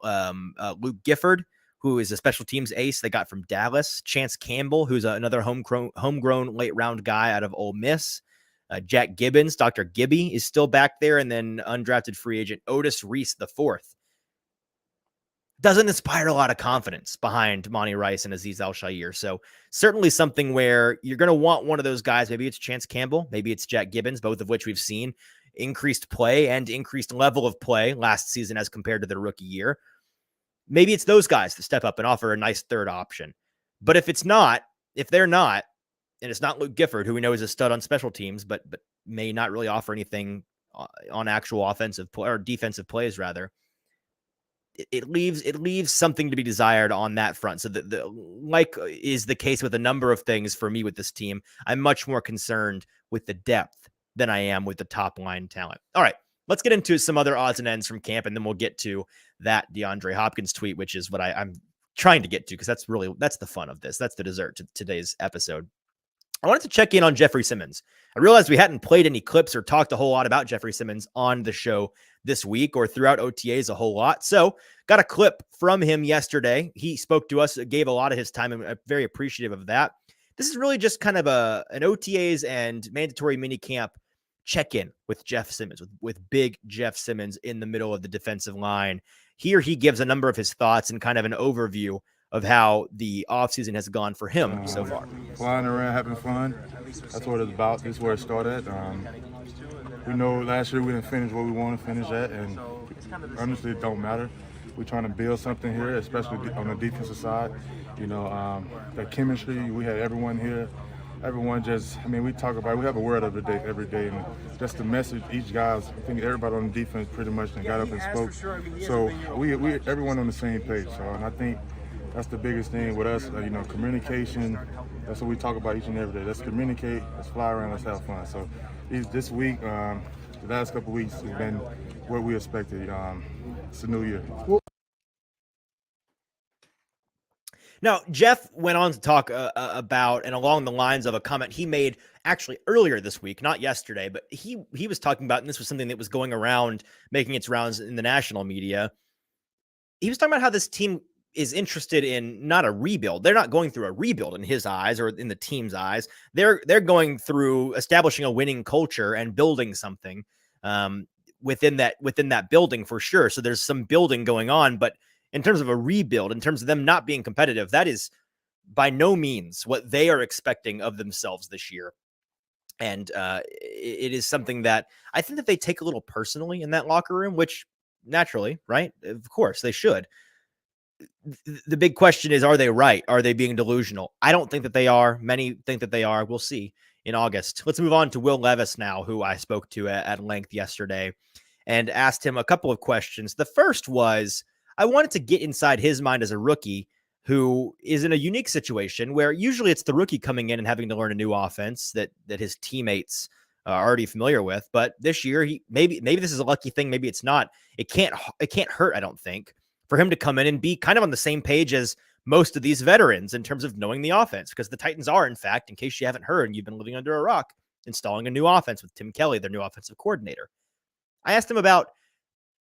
Luke Gifford, who is a special teams ace they got from Dallas, Chance Campbell, who's another homegrown late round guy out of Ole Miss, Jack Gibbons, Dr. Gibby is still back there, and then undrafted free agent Otis Reese IV. Doesn't inspire a lot of confidence behind Monty Rice and Azeez Al-Shaair. So certainly something where you're going to want one of those guys. Maybe it's Chance Campbell, maybe it's Jack Gibbons, both of which we've seen increased play and increased level of play last season as compared to their rookie year. Maybe it's those guys that step up and offer a nice third option. But if they're not, and it's not Luke Gifford, who we know is a stud on special teams, but may not really offer anything on actual offensive play or defensive plays, rather, it leaves something to be desired on that front. So like is the case with a number of things for me with this team, I'm much more concerned with the depth than I am with the top line talent. All right, let's get into some other odds and ends from camp, and then we'll get to that DeAndre Hopkins tweet, which is what I'm trying to get to, because that's the fun of this. That's the dessert to today's episode. I wanted to check in on Jeffrey Simmons. I realized we hadn't played any clips or talked a whole lot about Jeffrey Simmons on the show this week or throughout OTAs a whole lot. So got a clip from him yesterday. He spoke to us, gave a lot of his time, and I'm very appreciative of that. This is really just kind of an OTAs and mandatory minicamp check-in with Jeff Simmons, with big Jeff Simmons in the middle of the defensive line. Here he gives a number of his thoughts and kind of an overview of how the offseason has gone for him so far. Flying around, having fun. That's what it's about. This is where it started. We know last year we didn't finish where we want to finish at, and honestly, it don't matter. We're trying to build something here, especially on the defensive side. That chemistry, we had everyone here. Everyone we talk about it. We have a word every day, and just the message, each guy's, I think everybody on the defense pretty much got up and spoke. So we everyone on the same page. So, and I think that's the biggest thing with us, communication. That's what we talk about each and every day. Let's communicate, let's fly around, let's have fun. So this week, the last couple of weeks has been what we expected. It's a new year. Now, Jeff went on to talk about, and along the lines of a comment he made actually earlier this week, not yesterday, but he was talking about, and this was something that was going around, making its rounds in the national media. He was talking about how this team is interested in not a rebuild. They're not going through a rebuild in his eyes or in the team's eyes. They're going through establishing a winning culture and building something within that building for sure. So there's some building going on, but in terms of a rebuild, in terms of them not being competitive, that is by no means what they are expecting of themselves this year. And it is something that I think that they take a little personally in that locker room, which naturally, right? Of course they should. The big question is, are they right? Are they being delusional? I don't think that they are. Many think that they are. We'll see in August. Let's move on to Will Levis now, who I spoke to at length yesterday and asked him a couple of questions. The first was, I wanted to get inside his mind as a rookie who is in a unique situation where usually it's the rookie coming in and having to learn a new offense that his teammates are already familiar with. But this year, maybe this is a lucky thing. Maybe it's not. It can't hurt, I don't think, for him to come in and be kind of on the same page as most of these veterans in terms of knowing the offense, because the Titans are, in fact, in case you haven't heard and you've been living under a rock, installing a new offense with Tim Kelly, their new offensive coordinator. I asked him about,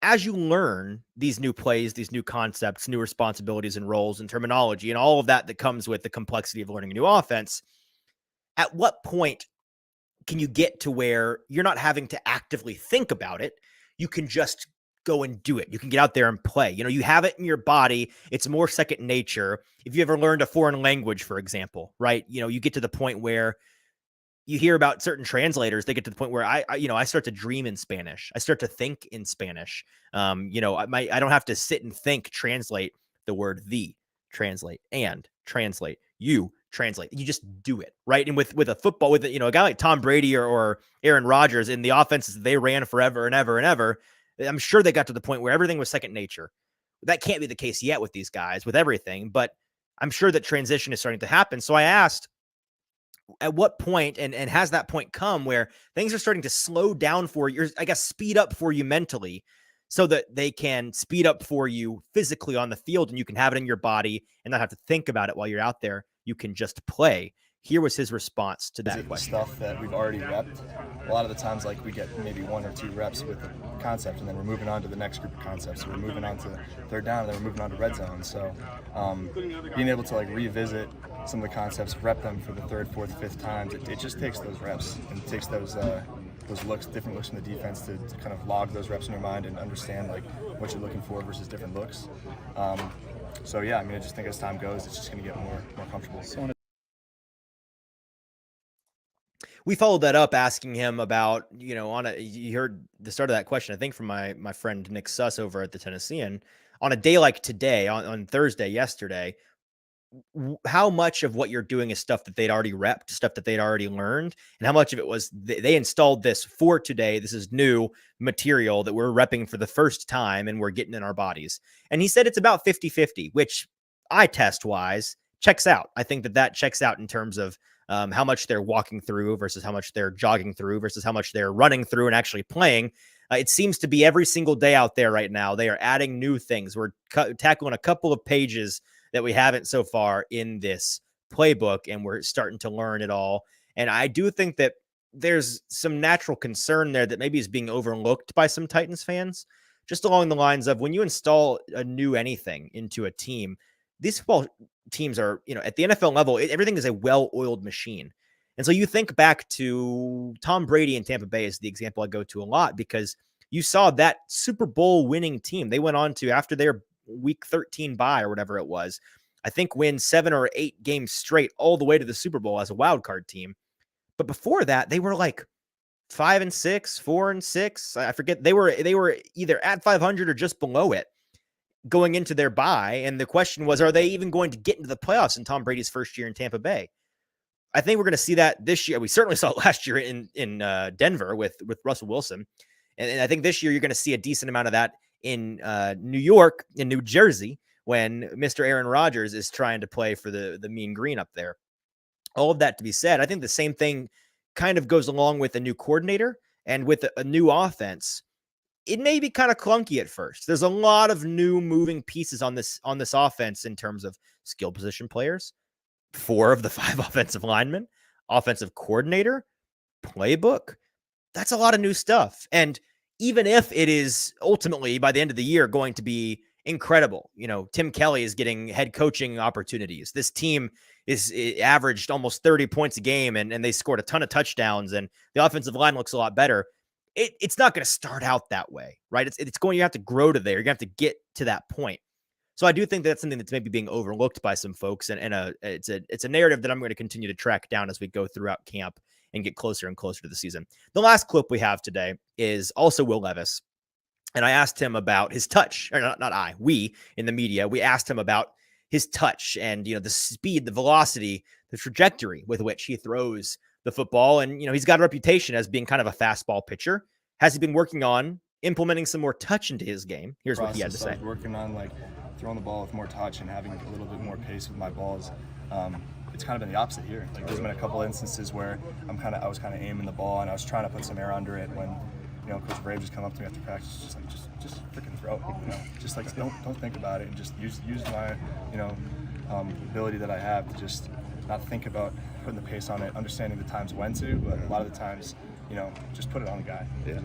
as you learn these new plays, these new concepts, new responsibilities and roles and terminology and all of that comes with the complexity of learning a new offense, at what point can you get to where you're not having to actively think about it? You can just go and do it. You can get out there and play. You have it in your body. It's more second nature. If you ever learned a foreign language, for example, right? You get to the point where you hear about certain translators. They get to the point where I start to dream in Spanish. I start to think in Spanish. I don't have to sit and think, translate the word translate, and translate, translate. You just do it, right? And with a football, with a guy like Tom Brady or Aaron Rodgers in the offenses they ran forever and ever and ever, I'm sure they got to the point where everything was second nature. That can't be the case yet with these guys, with everything, but I'm sure that transition is starting to happen. So I asked, at what point, and has that point come where things are starting to slow down for you, I guess speed up for you mentally, so that they can speed up for you physically on the field and you can have it in your body and not have to think about it while you're out there. You can just play. Here was his response to that question. Stuff that we've already repped. A lot of the times, like, we get maybe 1 or 2 reps with the concept, and then we're moving on to the next group of concepts. So we're moving on to third down, and then we're moving on to red zone. So being able to like revisit some of the concepts, rep them for the 3rd, 4th, 5th times, it just takes those reps and it takes those looks, different looks in the defense to kind of log those reps in your mind and understand like what you're looking for versus different looks. So yeah, I mean, I just think as time goes, it's just going to get more comfortable. We followed that up asking him about, you heard the start of that question, I think, from my friend Nick Suss over at the Tennessean. On a day like today, on Thursday, yesterday, how much of what you're doing is stuff that they'd already repped, stuff that they'd already learned, and how much of it was they installed this for today? This is new material that we're repping for the first time and we're getting in our bodies. And he said it's about 50-50, which eye test wise checks out. I think that checks out in terms of how much they're walking through versus how much they're jogging through versus how much they're running through and actually playing. It seems to be every single day out there right now, they are adding new things. We're tackling a couple of pages that we haven't so far in this playbook, and we're starting to learn it all. And I do think that there's some natural concern there that maybe is being overlooked by some Titans fans, just along the lines of when you install a new anything into a team, these football teams are, at the NFL level, everything is a well-oiled machine. And so you think back to Tom Brady in Tampa Bay is the example I go to a lot, because you saw that Super Bowl winning team. They went on to, after their week 13 bye or whatever it was, I think win 7 or 8 games straight all the way to the Super Bowl as a wild card team. But before that, they were like 5-6, 4-6. I forget. They were either at 500 or just below it going into their bye. And the question was, are they even going to get into the playoffs in Tom Brady's first year in Tampa Bay? I think we're going to see that this year. We certainly saw it last year in Denver with Russell Wilson. And I think this year you're going to see a decent amount of that in New York, in New Jersey, when Mr. Aaron Rodgers is trying to play for the Mean Green up there. All of that to be said, I think the same thing kind of goes along with a new coordinator and with a new offense. It may be kind of clunky at first. There's a lot of new moving pieces on this offense in terms of skill position players, 4 of the 5 offensive linemen, offensive coordinator, playbook. That's a lot of new stuff. And even if it is ultimately by the end of the year going to be incredible, Tim Kelly is getting head coaching opportunities. This team is averaged almost 30 points a game, and they scored a ton of touchdowns, and the offensive line looks a lot better. It's not going to start out that way, right? It's going, you have to grow to there. You're going to have to get to that point. So I do think that's something that's maybe being overlooked by some folks, and it's a narrative that I'm going to continue to track down as we go throughout camp and get closer and closer to the season. The last clip we have today is also Will Levis. And I asked him about his touch, or we in the media, we asked him about his touch and, the speed, the velocity, the trajectory with which he throws the football. And, he's got a reputation as being kind of a fastball pitcher. Has he been working on implementing some more touch into his game? Here's what he had to say. Working on throwing the ball with more touch and having a little bit more pace with my balls. It's kind of been the opposite here. There's been a couple instances where I was aiming the ball and I was trying to put some air under it when, Coach Brave just come up to me after practice, just freaking throw it, just don't think about it and just use my, ability that I have to just not think about putting the pace on it, understanding the times when to, but a lot of the times, just put it on the guy. Yeah.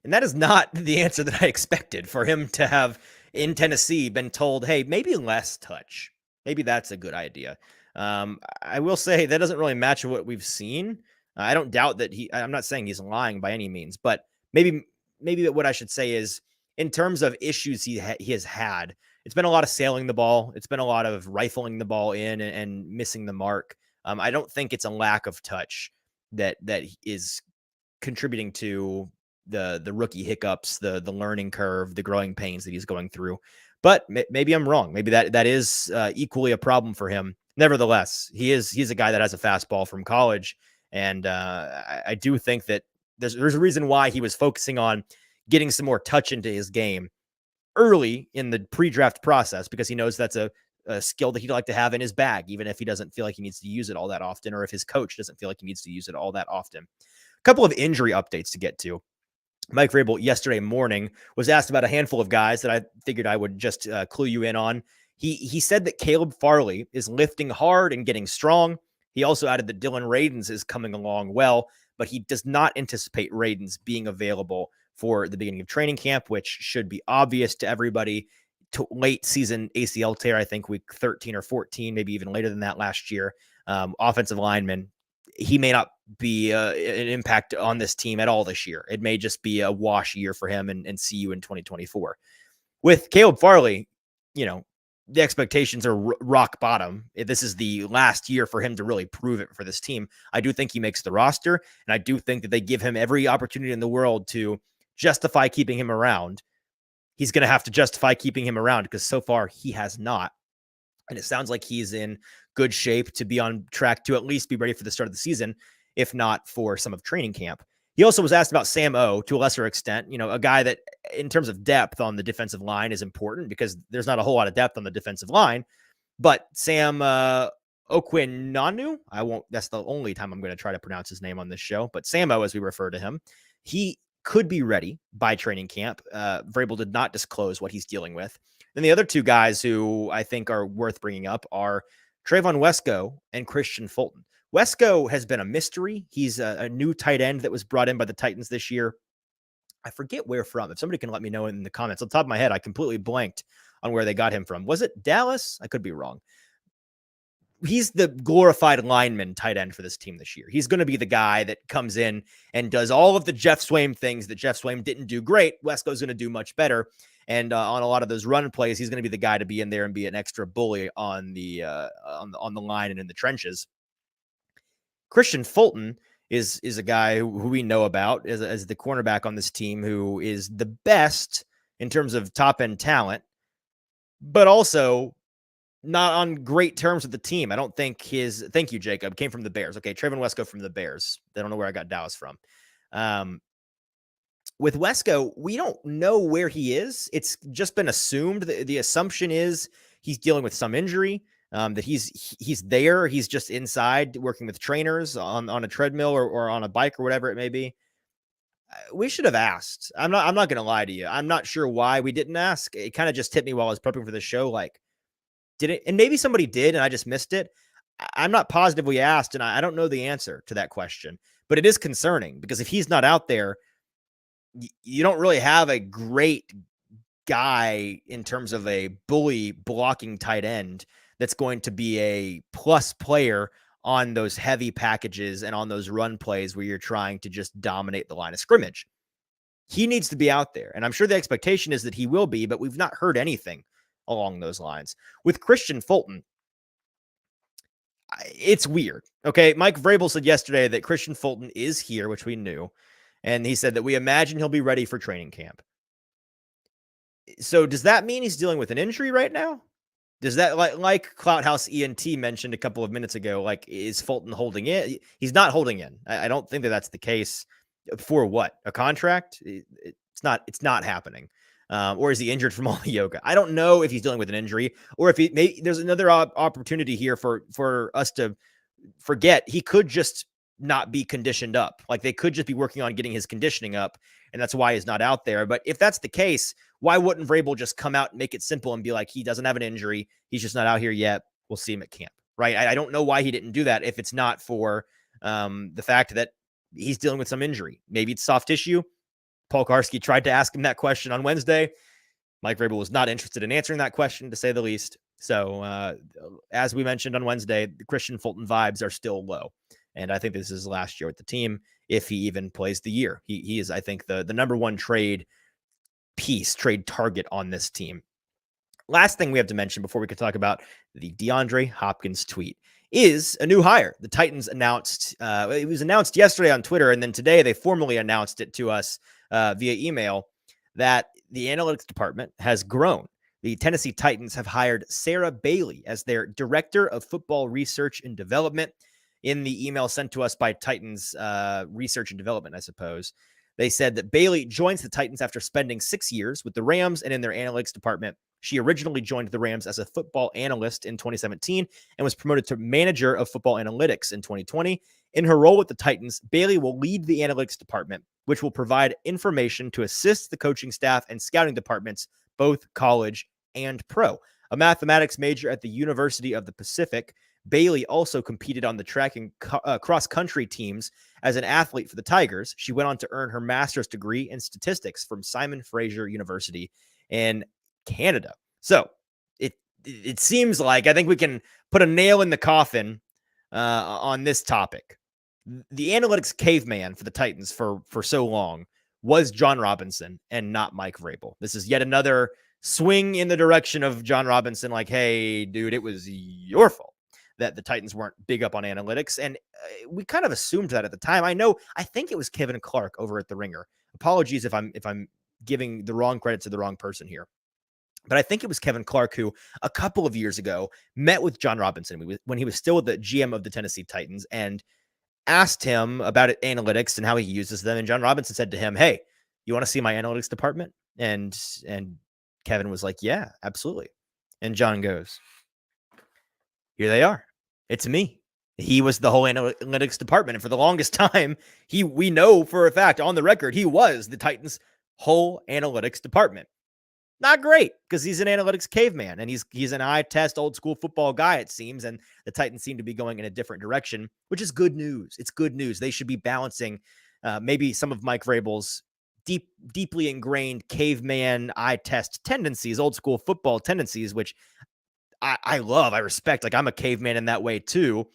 And that is not the answer that I expected for him to have in Tennessee been told, hey, maybe less touch. Maybe that's a good idea. I will say that doesn't really match what we've seen. I don't doubt that I'm not saying he's lying by any means, but maybe what I should say is in terms of issues he has had, it's been a lot of sailing the ball. It's been a lot of rifling the ball in and missing the mark. I don't think it's a lack of touch that is contributing to the rookie hiccups, the learning curve, the growing pains that he's going through. But maybe I'm wrong. Maybe that is equally a problem for him. Nevertheless, he's a guy that has a fastball from college, and I do think that there's a reason why he was focusing on getting some more touch into his game early in the pre-draft process, because he knows that's a skill that he'd like to have in his bag, even if he doesn't feel like he needs to use it all that often, or if his coach doesn't feel like he needs to use it all that often. A couple of injury updates to get to. Mike Vrabel yesterday morning was asked about a handful of guys that I figured I would just clue you in on. He said that Caleb Farley is lifting hard and getting strong. He also added that Dylan Radins is coming along well, but he does not anticipate Radins being available for the beginning of training camp, which should be obvious to everybody. Late season ACL tear, I think week 13 or 14, maybe even later than that last year. Offensive lineman. He may not be an impact on this team at all this year. It may just be a wash year for him and see you in 2024. With Caleb Farley, the expectations are rock bottom. This is the last year for him to really prove it for this team. I do think he makes the roster, and I do think that they give him every opportunity in the world to justify keeping him around. He's going to have to justify keeping him around because so far he has not. And it sounds like he's in good shape to be on track to at least be ready for the start of the season, if not for some of training camp. He also was asked about Sam O to a lesser extent, a guy that in terms of depth on the defensive line is important because there's not a whole lot of depth on the defensive line. But Sam Okwinonu, that's the only time I'm going to try to pronounce his name on this show, but Sam O, as we refer to him, he could be ready by training camp. Vrabel did not disclose what he's dealing with. Then the other two guys who I think are worth bringing up are Trayvon Wesco and Christian Fulton. Wesco has been a mystery. He's a new tight end that was brought in by the Titans this year. I forget where from. If somebody can let me know in the comments. On the top of my head, I completely blanked on where they got him from. Was it Dallas? I could be wrong. He's the glorified lineman tight end for this team this year. He's going to be the guy that comes in and does all of the Jeff Swaim things that Jeff Swaim didn't do great. Wesco's going to do much better. And on a lot of those run plays, he's going to be the guy to be in there and be an extra bully on the line and in the trenches. Christian Fulton is a guy who we know about as the cornerback on this team, who is the best in terms of top end talent, but also not on great terms with the team. I don't think thank you, Jacob, came from the Bears. Okay. Trayvon Wesco from the Bears. I don't know where I got Dallas from. With Wesco, we don't know where he is. It's just been assumed. The assumption is he's dealing with some injury, that he's there. He's just inside working with trainers on a treadmill or on a bike or whatever it may be. We should have asked. I'm not going to lie to you. I'm not sure why we didn't ask. It kind of just hit me while I was prepping for the show. Like, did it? And maybe somebody did, and I just missed it. I'm not positive we asked, and I don't know the answer to that question. But it is concerning because if he's not out there, you don't really have a great guy in terms of a bully blocking tight end that's going to be a plus player on those heavy packages and on those run plays where you're trying to just dominate the line of scrimmage. He needs to be out there. And I'm sure the expectation is that he will be, but we've not heard anything along those lines. With Christian Fulton, it's weird. Okay. Mike Vrabel said yesterday that Christian Fulton is here, which we knew. And he said that we imagine he'll be ready for training camp. So does that mean he's dealing with an injury right now? Does that, like Clouthouse ENT mentioned a couple of minutes ago, like, is Fulton holding in? He's not holding in. I don't think that that's the case. For what? A contract? It's not happening. Or is he injured from all the yoga? I don't know if he's dealing with an injury or if there's another opportunity here for us to forget. He could just not be conditioned up. Like, they could just be working on getting his conditioning up, and that's why he's not out there. But if that's the case, why wouldn't Vrabel just come out and make it simple and be like, he doesn't have an injury, he's just not out here yet, we'll see him at camp, right? I don't know why he didn't do that if it's not for the fact that he's dealing with some injury. Maybe it's soft tissue. Paul Karski tried to ask him that question on Wednesday. Mike Vrabel was not interested in answering that question, to say the least. So as we mentioned on Wednesday, the Christian Fulton vibes are still low. And I think this is his last year with the team, if he even plays the year. He is, I think, the number one trade target on this team. Last thing we have to mention before we can talk about the DeAndre Hopkins tweet is a new hire. The Titans announced, it was announced yesterday on Twitter, and then today they formally announced it to us via email that the analytics department has grown. The Tennessee Titans have hired Sarah Bailey as their Director of Football Research and Development. In the email sent to us by Titans Research and Development, I suppose, they said that Bailey joins the Titans after spending 6 years with the Rams and in their analytics department. She originally joined the Rams as a football analyst in 2017 and was promoted to manager of football analytics in 2020. In her role with the Titans, Bailey will lead the analytics department, which will provide information to assist the coaching staff and scouting departments, both college and pro. A mathematics major at the University of the Pacific, Bailey also competed on the track and cross-country teams as an athlete for the Tigers. She went on to earn her master's degree in statistics from Simon Fraser University in Canada. So it seems like I think we can put a nail in the coffin on this topic. The analytics caveman for the Titans for so long was John Robinson and not Mike Vrabel. This is yet another swing in the direction of John Robinson. Like, hey, dude, it was your fault that the Titans weren't big up on analytics. And we kind of assumed that at the time. I think it was Kevin Clark over at The Ringer. Apologies if I'm giving the wrong credit to the wrong person here. But I think it was Kevin Clark who a couple of years ago met with John Robinson when he was still the GM of the Tennessee Titans and asked him about analytics and how he uses them. And John Robinson said to him, hey, you want to see my analytics department? And Kevin was like, yeah, absolutely. And John goes, here they are. It's me. He was the whole analytics department. And for the longest time, we know for a fact on the record, he was the Titans' whole analytics department. Not great, because he's an analytics caveman, and he's an eye test, old school football guy, it seems, and the Titans seem to be going in a different direction, which is good news. It's good news. They should be balancing maybe some of Mike Vrabel's deeply ingrained caveman eye test tendencies, old school football tendencies, which I love, I respect. Like, I'm a caveman in that way too,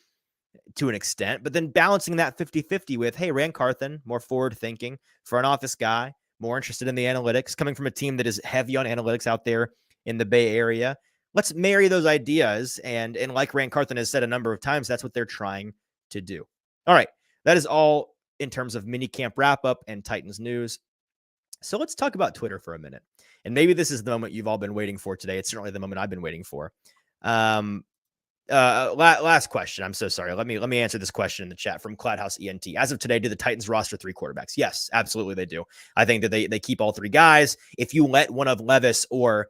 to an extent, but then balancing that 50-50 with, hey, Rand Carthen, more forward thinking, front office guy, more interested in the analytics, coming from a team that is heavy on analytics out there in the Bay Area. Let's marry those ideas. And like Rand Carthen has said a number of times, that's what they're trying to do. All right. That is all in terms of minicamp wrap up and Titans news. So let's talk about Twitter for a minute. And maybe this is the moment you've all been waiting for today. It's certainly the moment I've been waiting for. Last question. I'm so sorry. Let me answer this question in the chat from Cloudhouse ENT. As of today, do the Titans roster 3 quarterbacks? Yes, absolutely they do. I think that they keep all 3 guys. If you let one of Levis or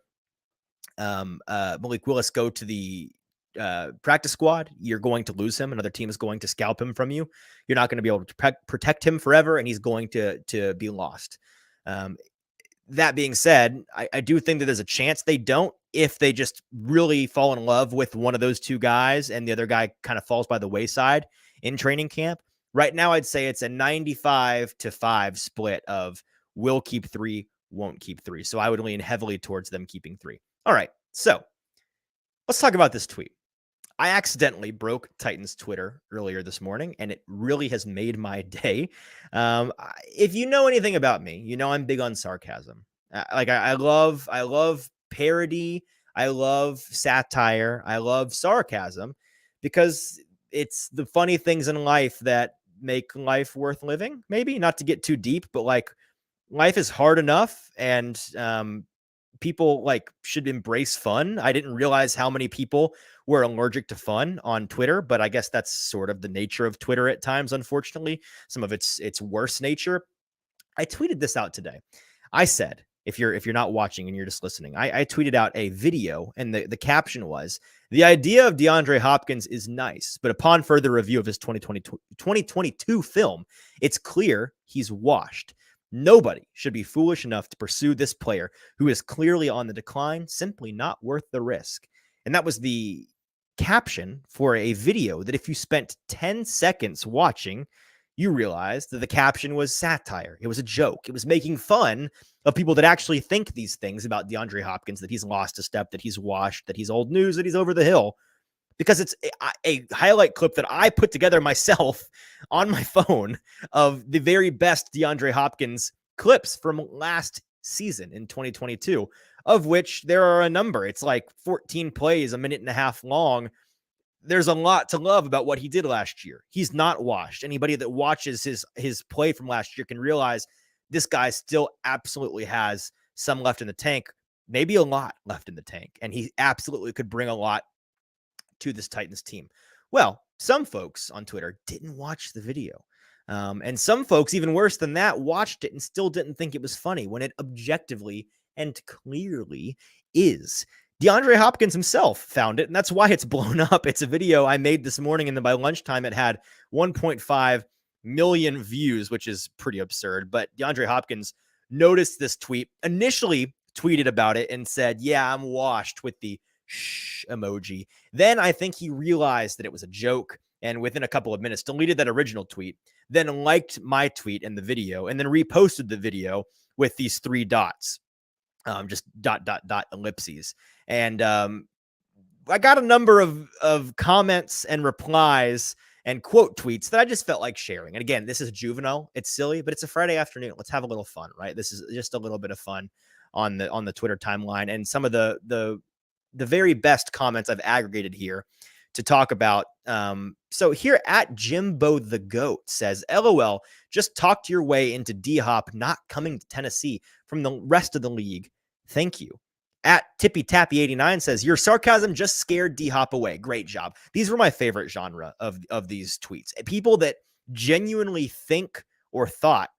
Malik Willis go to the practice squad, you're going to lose him. Another team is going to scalp him from you. You're not going to be able to protect him forever, and he's going to be lost. That being said, I do think that there's a chance they don't, if they just really fall in love with one of those 2 guys and the other guy kind of falls by the wayside in training camp. Right now, I'd say it's a 95-5 split of will keep 3, won't keep 3. So I would lean heavily towards them keeping 3. All right. So let's talk about this tweet. I accidentally broke Titans Twitter earlier this morning, and it really has made my day. If you know anything about me, you know I'm big on sarcasm. I love parody. I love satire. I love sarcasm because it's the funny things in life that make life worth living. Maybe not to get too deep, but like life is hard enough, and people should embrace fun. I didn't realize how many people were allergic to fun on Twitter, but I guess that's sort of the nature of Twitter at times. Unfortunately, some of its worse nature. I tweeted this out today. I said, if you're not watching and you're just listening, I tweeted out a video, and the caption was, the idea of DeAndre Hopkins is nice, but upon further review of his 2022 film, it's clear he's washed. Nobody should be foolish enough to pursue this player who is clearly on the decline, simply not worth the risk. And that was the caption for a video that if you spent 10 seconds watching, you realize that the caption was satire. It was a joke. It was making fun of people that actually think these things about DeAndre Hopkins, that he's lost a step, that he's washed, that he's old news, that he's over the hill. Because it's a highlight clip that I put together myself on my phone of the very best DeAndre Hopkins clips from last season in 2022, of which there are a number. It's like 14 plays, a minute and a half long. There's a lot to love about what he did last year. He's not washed. Anybody that watches his play from last year can realize this guy still absolutely has some left in the tank, maybe a lot left in the tank, and he absolutely could bring a lot to this Titans team. Well, some folks on Twitter didn't watch the video. And some folks, even worse than that, watched it and still didn't think it was funny when it objectively and clearly is. DeAndre Hopkins himself found it, and that's why it's blown up. It's a video I made this morning, and then by lunchtime it had 1.5 million views, which is pretty absurd. But DeAndre Hopkins noticed this tweet, initially tweeted about it and said, yeah, I'm washed, with the shh emoji. Then I think he realized that it was a joke, and within a couple of minutes deleted that original tweet, then liked my tweet and the video, and then reposted the video with these 3 dots, just ... ellipses. And I got a number of comments and replies and quote tweets that I just felt like sharing. And again, this is juvenile, it's silly, but it's a Friday afternoon. Let's have a little fun, right? This is just a little bit of fun on the Twitter timeline, and some of the very best comments I've aggregated here to talk about. So here at Jimbo the Goat says, LOL, just talked your way into DHop not coming to Tennessee from the rest of the league. Thank you. At Tippy Tappy 89 says, your sarcasm just scared DHop away. Great job. These were my favorite genre of these tweets. People that genuinely think or thought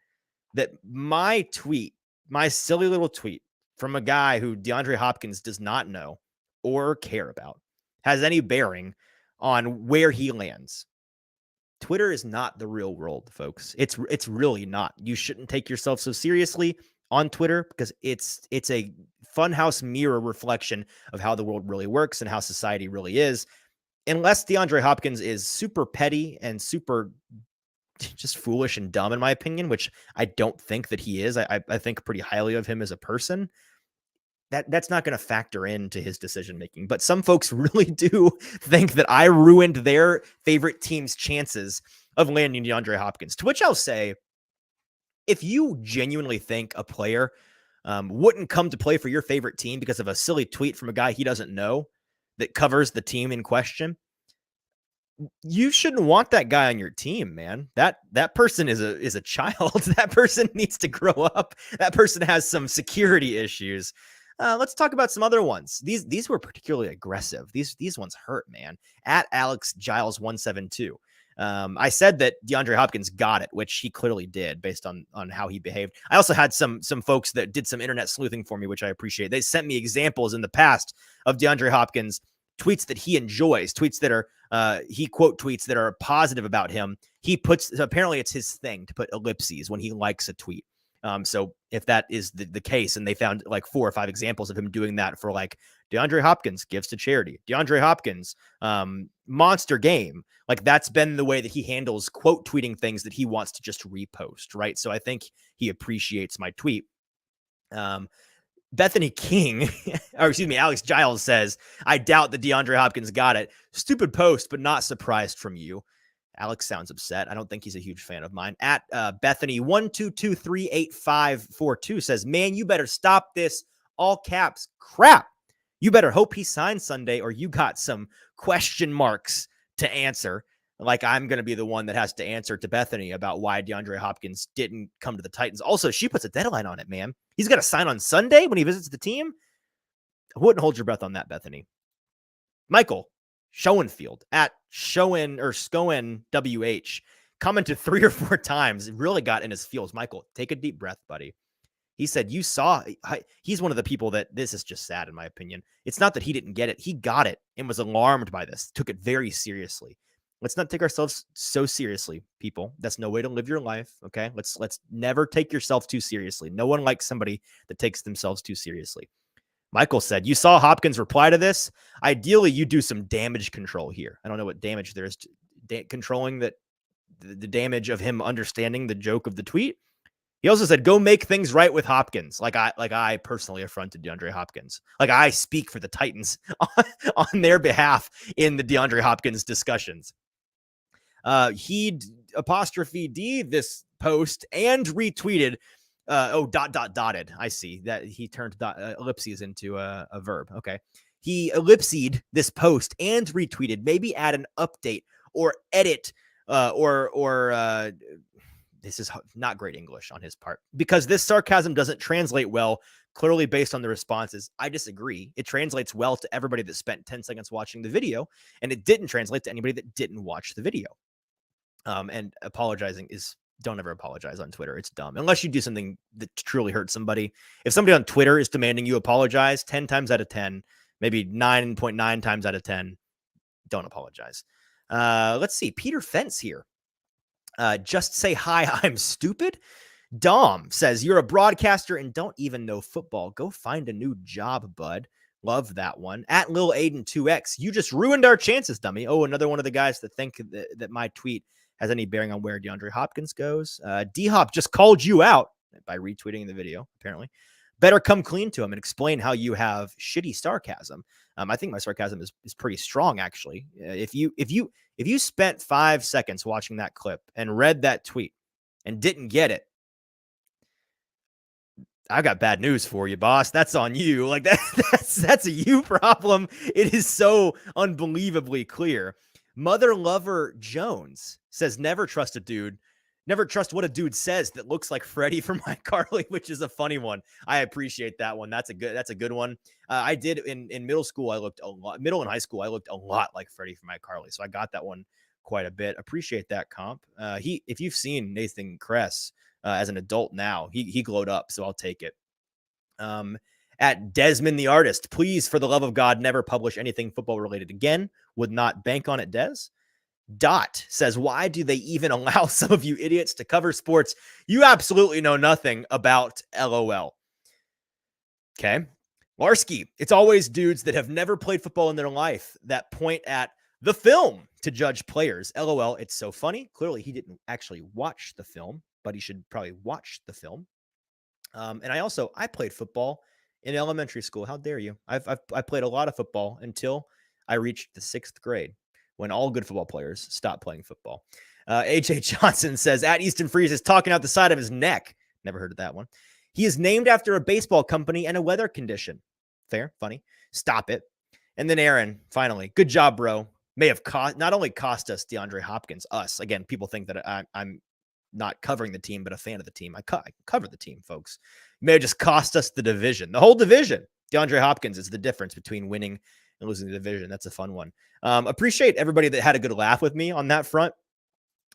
that my tweet, my silly little tweet from a guy who DeAndre Hopkins does not know or care about, has any bearing on where he lands. Twitter is not the real world, folks. It's really not. You shouldn't take yourself so seriously on Twitter, because it's a funhouse mirror reflection of how the world really works and how society really is. Unless DeAndre Hopkins is super petty and super just foolish and dumb, in my opinion, which I don't think that he is. I think pretty highly of him as a person. That's not going to factor into his decision making. But some folks really do think that I ruined their favorite team's chances of landing DeAndre Hopkins, to which I'll say, if you genuinely think a player wouldn't come to play for your favorite team because of a silly tweet from a guy he doesn't know that covers the team in question, you shouldn't want that guy on your team, man. That person is a child. That person needs to grow up. That person has some security issues. Let's talk about some other ones. These were particularly aggressive. These ones hurt, man. At Alex Giles 172. I said that DeAndre Hopkins got it, which he clearly did based on how he behaved. I also had some folks that did some internet sleuthing for me, which I appreciate. They sent me examples in the past of DeAndre Hopkins tweets that he enjoys, tweets that are he quote tweets that are positive about him. He puts, apparently it's his thing to put ellipses when he likes a tweet. So if that is the case, and they found like 4 or 5 examples of him doing that for like DeAndre Hopkins gives to charity, DeAndre Hopkins, monster game. Like that's been the way that he handles quote tweeting things that he wants to just repost. Right. So I think he appreciates my tweet. Bethany King, or excuse me, Alex Giles says, I doubt that DeAndre Hopkins got it. Stupid post, but not surprised from you. Alex sounds upset. I don't think he's a huge fan of mine. At Bethany 122385542 says, man, you better stop this, all caps crap. You better hope he signs Sunday, or you got some question marks to answer. Like I'm going to be the one that has to answer to Bethany about why DeAndre Hopkins didn't come to the Titans. Also, she puts a deadline on it, man. He's got to sign on Sunday when he visits the team. I wouldn't hold your breath on that, Bethany. Michael Schoenfield at Schoen WH commented 3 or 4 times. It really got in his feels. Michael, take a deep breath, buddy. He said, he's one of the people that this is just sad, in my opinion. It's not that he didn't get it. He got it and was alarmed by this, took it very seriously. Let's not take ourselves so seriously, people. That's no way to live your life. Okay. Let's never take yourself too seriously. No one likes somebody that takes themselves too seriously. Michael said, you saw Hopkins reply to this. Ideally, you do some damage control here. I don't know what damage there is controlling that the damage of him understanding the joke of the tweet. He also said, "Go make things right with Hopkins." Like I personally affronted DeAndre Hopkins. Like I speak for the Titans on their behalf in the DeAndre Hopkins discussions. He apostrophe D this post and retweeted. Dotted. I see that he turned ellipses into a verb. Okay. He ellipsed this post and retweeted. Maybe add an update or edit or this is not great English on his part because this sarcasm doesn't translate well, clearly based on the responses. I disagree. It translates well to everybody that spent 10 seconds watching the video, and it didn't translate to anybody that didn't watch the video. And apologizing is, don't ever apologize on Twitter. It's dumb. Unless you do something that truly hurts somebody. If somebody on Twitter is demanding you apologize 10 times out of 10, maybe 9.9 times out of 10, don't apologize. Let's see. Peter Fence here. Just say hi, I'm stupid. Dom says, you're a broadcaster and don't even know football. Go find a new job, bud. Love that one. At Lil Aiden 2X, you just ruined our chances, dummy. Oh, another one of the guys that think that my tweet has any bearing on where DeAndre Hopkins goes. DHop just called you out by retweeting the video, apparently. Better come clean to him and explain how you have shitty sarcasm. I think my sarcasm is pretty strong, actually. If you spent 5 seconds watching that clip and read that tweet and didn't get it, I got bad news for you, boss. That's on you. Like that's a you problem. It is so unbelievably clear. Mother Lover Jones says, never trust a dude. Never trust what a dude says that looks like Freddie from iCarly, which is a funny one. I appreciate that one. That's a good one. I did in middle school. I looked a lot. Middle and high school, I looked a lot like Freddie from iCarly, so I got that one quite a bit. Appreciate that comp. If you've seen Nathan Kress as an adult now, he glowed up, so I'll take it. At Desmond the Artist, please, for the love of God, never publish anything football related again. Would not bank on it, Des. Dot says, why do they even allow some of you idiots to cover sports? You absolutely know nothing about LOL. Okay. Larsky, it's always dudes that have never played football in their life that point at the film to judge players. LOL, it's so funny. Clearly, he didn't actually watch the film, but he should probably watch the film. And I played football in elementary school. How dare you? I played a lot of football until I reached the 6th grade, when all good football players stop playing football. AJ Johnson says, at Easton Freeze is talking out the side of his neck. Never heard of that one. He is named after a baseball company and a weather condition. Fair, funny. Stop it. And then Aaron, finally, good job, bro. May have not only cost us DeAndre Hopkins, us. Again, people think that I'm not covering the team, but a fan of the team. I cover the team, folks. May have just cost us the division, the whole division. DeAndre Hopkins is the difference between winning and losing the division. That's a fun one. Appreciate everybody that had a good laugh with me on that front.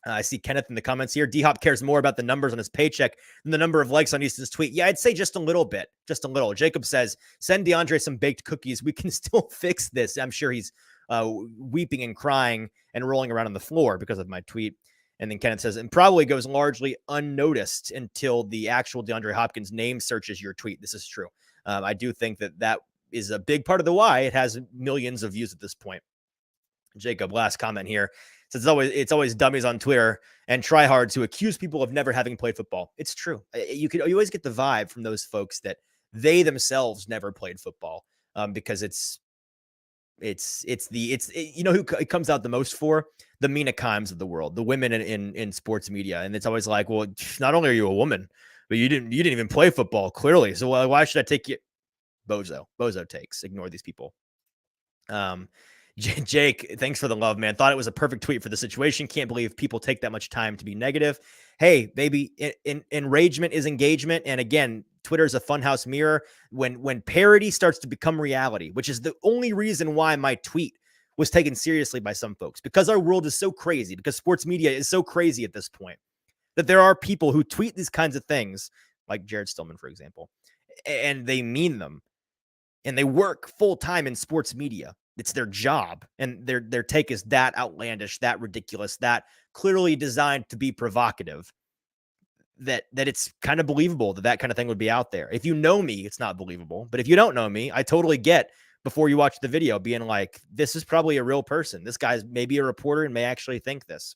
I see Kenneth in the comments here. DHop cares more about the numbers on his paycheck than the number of likes on Easton's tweet. Yeah, I'd say just a little bit. Just a little. Jacob says, send DeAndre some baked cookies. We can still fix this. I'm sure he's weeping and crying and rolling around on the floor because of my tweet. And then Kenneth says, and probably goes largely unnoticed until the actual DeAndre Hopkins name searches your tweet. This is true. I do think that is a big part of the why it has millions of views at this point. Jacob, last comment here. Says it's always dummies on Twitter and tryhards who accuse people of never having played football. It's true. You always get the vibe from those folks that they themselves never played football, because it's you know who it comes out the most for? The Minicamps of the world, the women in sports media. And it's always like, well, not only are you a woman, but you didn't even play football, clearly. So why should I take you? Bozo takes. Ignore these people. Jake, thanks for the love, man. Thought it was a perfect tweet for the situation. Can't believe people take that much time to be negative. Hey, baby, enragement is engagement. And again, Twitter is a funhouse mirror. When parody starts to become reality, which is the only reason why my tweet was taken seriously by some folks, because our world is so crazy, because sports media is so crazy at this point, that there are people who tweet these kinds of things, like Jared Stillman, for example, and they mean them, and they work full time in sports media. It's their job, and their take is that outlandish, that ridiculous, that clearly designed to be provocative, that it's kind of believable that kind of thing would be out there. If you know me, it's not believable. But if you don't know me, I totally get, before you watch the video, being like, this is probably a real person. This guy's maybe a reporter and may actually think this.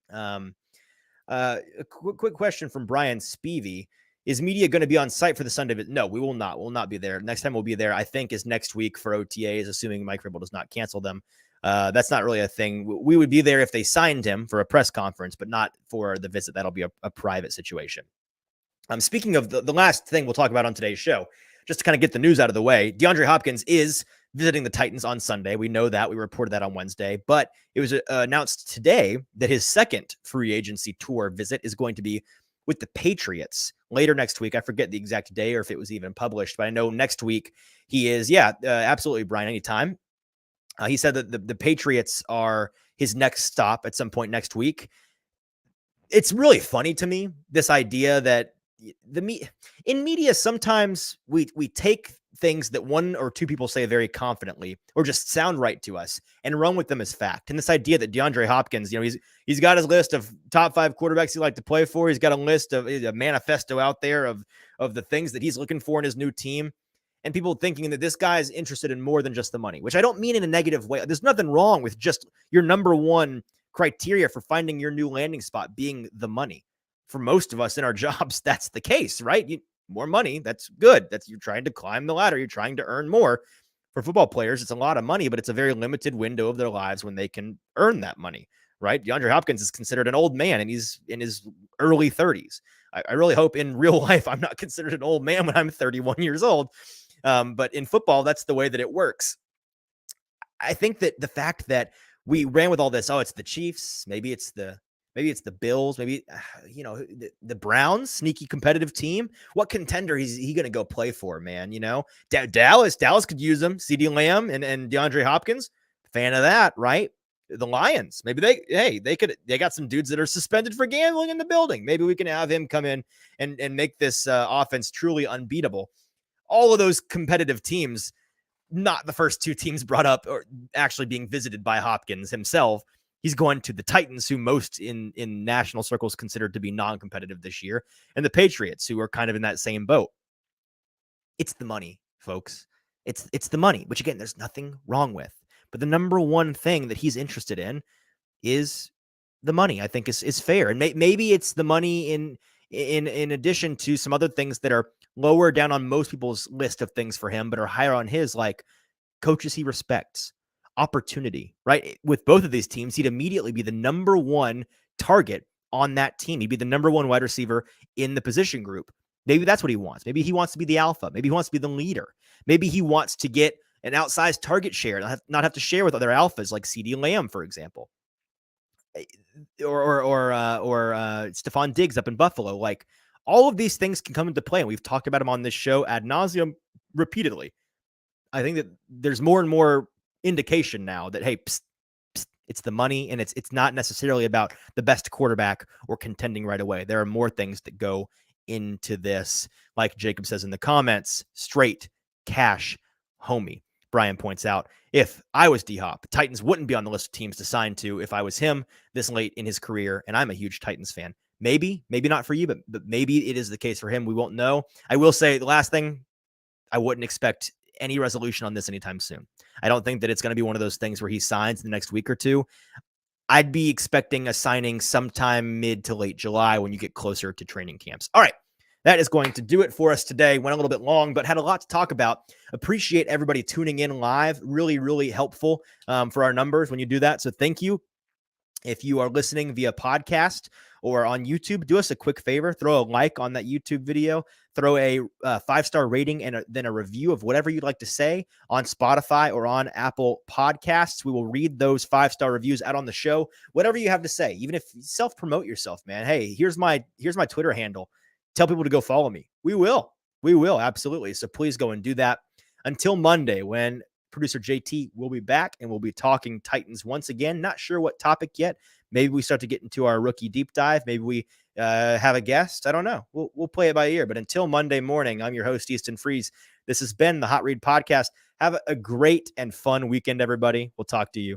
A quick question from Brian Spivey. Is media going to be on site for the Sunday visit? No, we will not. We'll not be there. Next time we'll be there, I think, is next week for OTAs, assuming Mike Vrabel does not cancel them. That's not really a thing. We would be there if they signed him for a press conference, but not for the visit. That'll be a private situation. Speaking of the last thing we'll talk about on today's show, just to kind of get the news out of the way, DeAndre Hopkins is visiting the Titans on Sunday. We know that. We reported that on Wednesday, but it was announced today that his second free agency tour visit is going to be with the Patriots later next week. I forget the exact day or if it was even published, but I know next week he is. Yeah, absolutely, Brian, anytime. He said that the Patriots are his next stop at some point next week. It's really funny to me, this idea that in media, sometimes we take things that one or two people say very confidently or just sound right to us and run with them as fact. And this idea that DeAndre Hopkins, he's got his list of top 5 quarterbacks he like to play for. He's got a list of a manifesto out there of the things that he's looking for in his new team. And people thinking that this guy is interested in more than just the money, which I don't mean in a negative way. There's nothing wrong with just your number one criteria for finding your new landing spot being the money. For most of us in our jobs, that's the case, right? More money, that's good. You're trying to climb the ladder. You're trying to earn more. For football players, it's a lot of money, but it's a very limited window of their lives when they can earn that money, right? DeAndre Hopkins is considered an old man, and he's in his early 30s. I really hope in real life I'm not considered an old man when I'm 31 years old. But in football, that's the way that it works. I think that the fact that we ran with all this, it's the Chiefs, maybe it's the Bills, maybe, the Browns, sneaky competitive team. What contender is he going to go play for, man? Dallas could use him. CeeDee Lamb and DeAndre Hopkins, fan of that, right? The Lions, maybe they got some dudes that are suspended for gambling in the building. Maybe we can have him come in and make this offense truly unbeatable. All of those competitive teams, not the first 2 teams brought up or actually being visited by Hopkins himself. He's going to the Titans, who most in national circles considered to be non-competitive this year, and the Patriots, who are kind of in that same boat. It's the money, folks. It's the money, which again, there's nothing wrong with. But the number one thing that he's interested in is the money. I think is fair, and maybe it's the money in addition to some other things that are lower down on most people's list of things for him, but are higher on his, like coaches he respects, opportunity, right? With both of these teams, he'd immediately be the number one target on that team. He'd be the number one wide receiver in the position group. Maybe that's what he wants. Maybe he wants to be the alpha. Maybe he wants to be the leader. Maybe he wants to get an outsized target share, not have to share with other alphas like CeeDee Lamb, for example, or Stephon Diggs up in Buffalo. Like, all of these things can come into play, and we've talked about them on this show ad nauseum repeatedly. I think that there's more and more indication now that, hey, it's the money, and it's not necessarily about the best quarterback or contending right away. There are more things that go into this. Like Jacob says in the comments, straight cash, homie. Brian points out, if I was DHop, Titans wouldn't be on the list of teams to sign to if I was him this late in his career, and I'm a huge Titans fan. Maybe not for you, but maybe it is the case for him. We won't know. I will say the last thing, I wouldn't expect any resolution on this anytime soon. I don't think that it's going to be one of those things where he signs in the next week or two. I'd be expecting a signing sometime mid to late July when you get closer to training camps. All right. That is going to do it for us today. Went a little bit long, but had a lot to talk about. Appreciate everybody tuning in live. Really, really helpful for our numbers when you do that. So thank you. If you are listening via podcast or on YouTube, do us a quick favor. Throw a like on that YouTube video. Throw a 5-star rating and then a review of whatever you'd like to say on Spotify or on Apple Podcasts. We will read those 5-star reviews out on the show. Whatever you have to say, even if you self-promote yourself, man. Hey, here's my Twitter handle. Tell people to go follow me. We will, absolutely. So please go and do that. Until Monday, when producer JT will be back and we'll be talking Titans once again. Not sure what topic yet. Maybe we start to get into our rookie deep dive. Maybe we have a guest. I don't know. We'll play it by ear. But until Monday morning, I'm your host, Easton Freeze. This has been the Hot Read Podcast. Have a great and fun weekend, everybody. We'll talk to you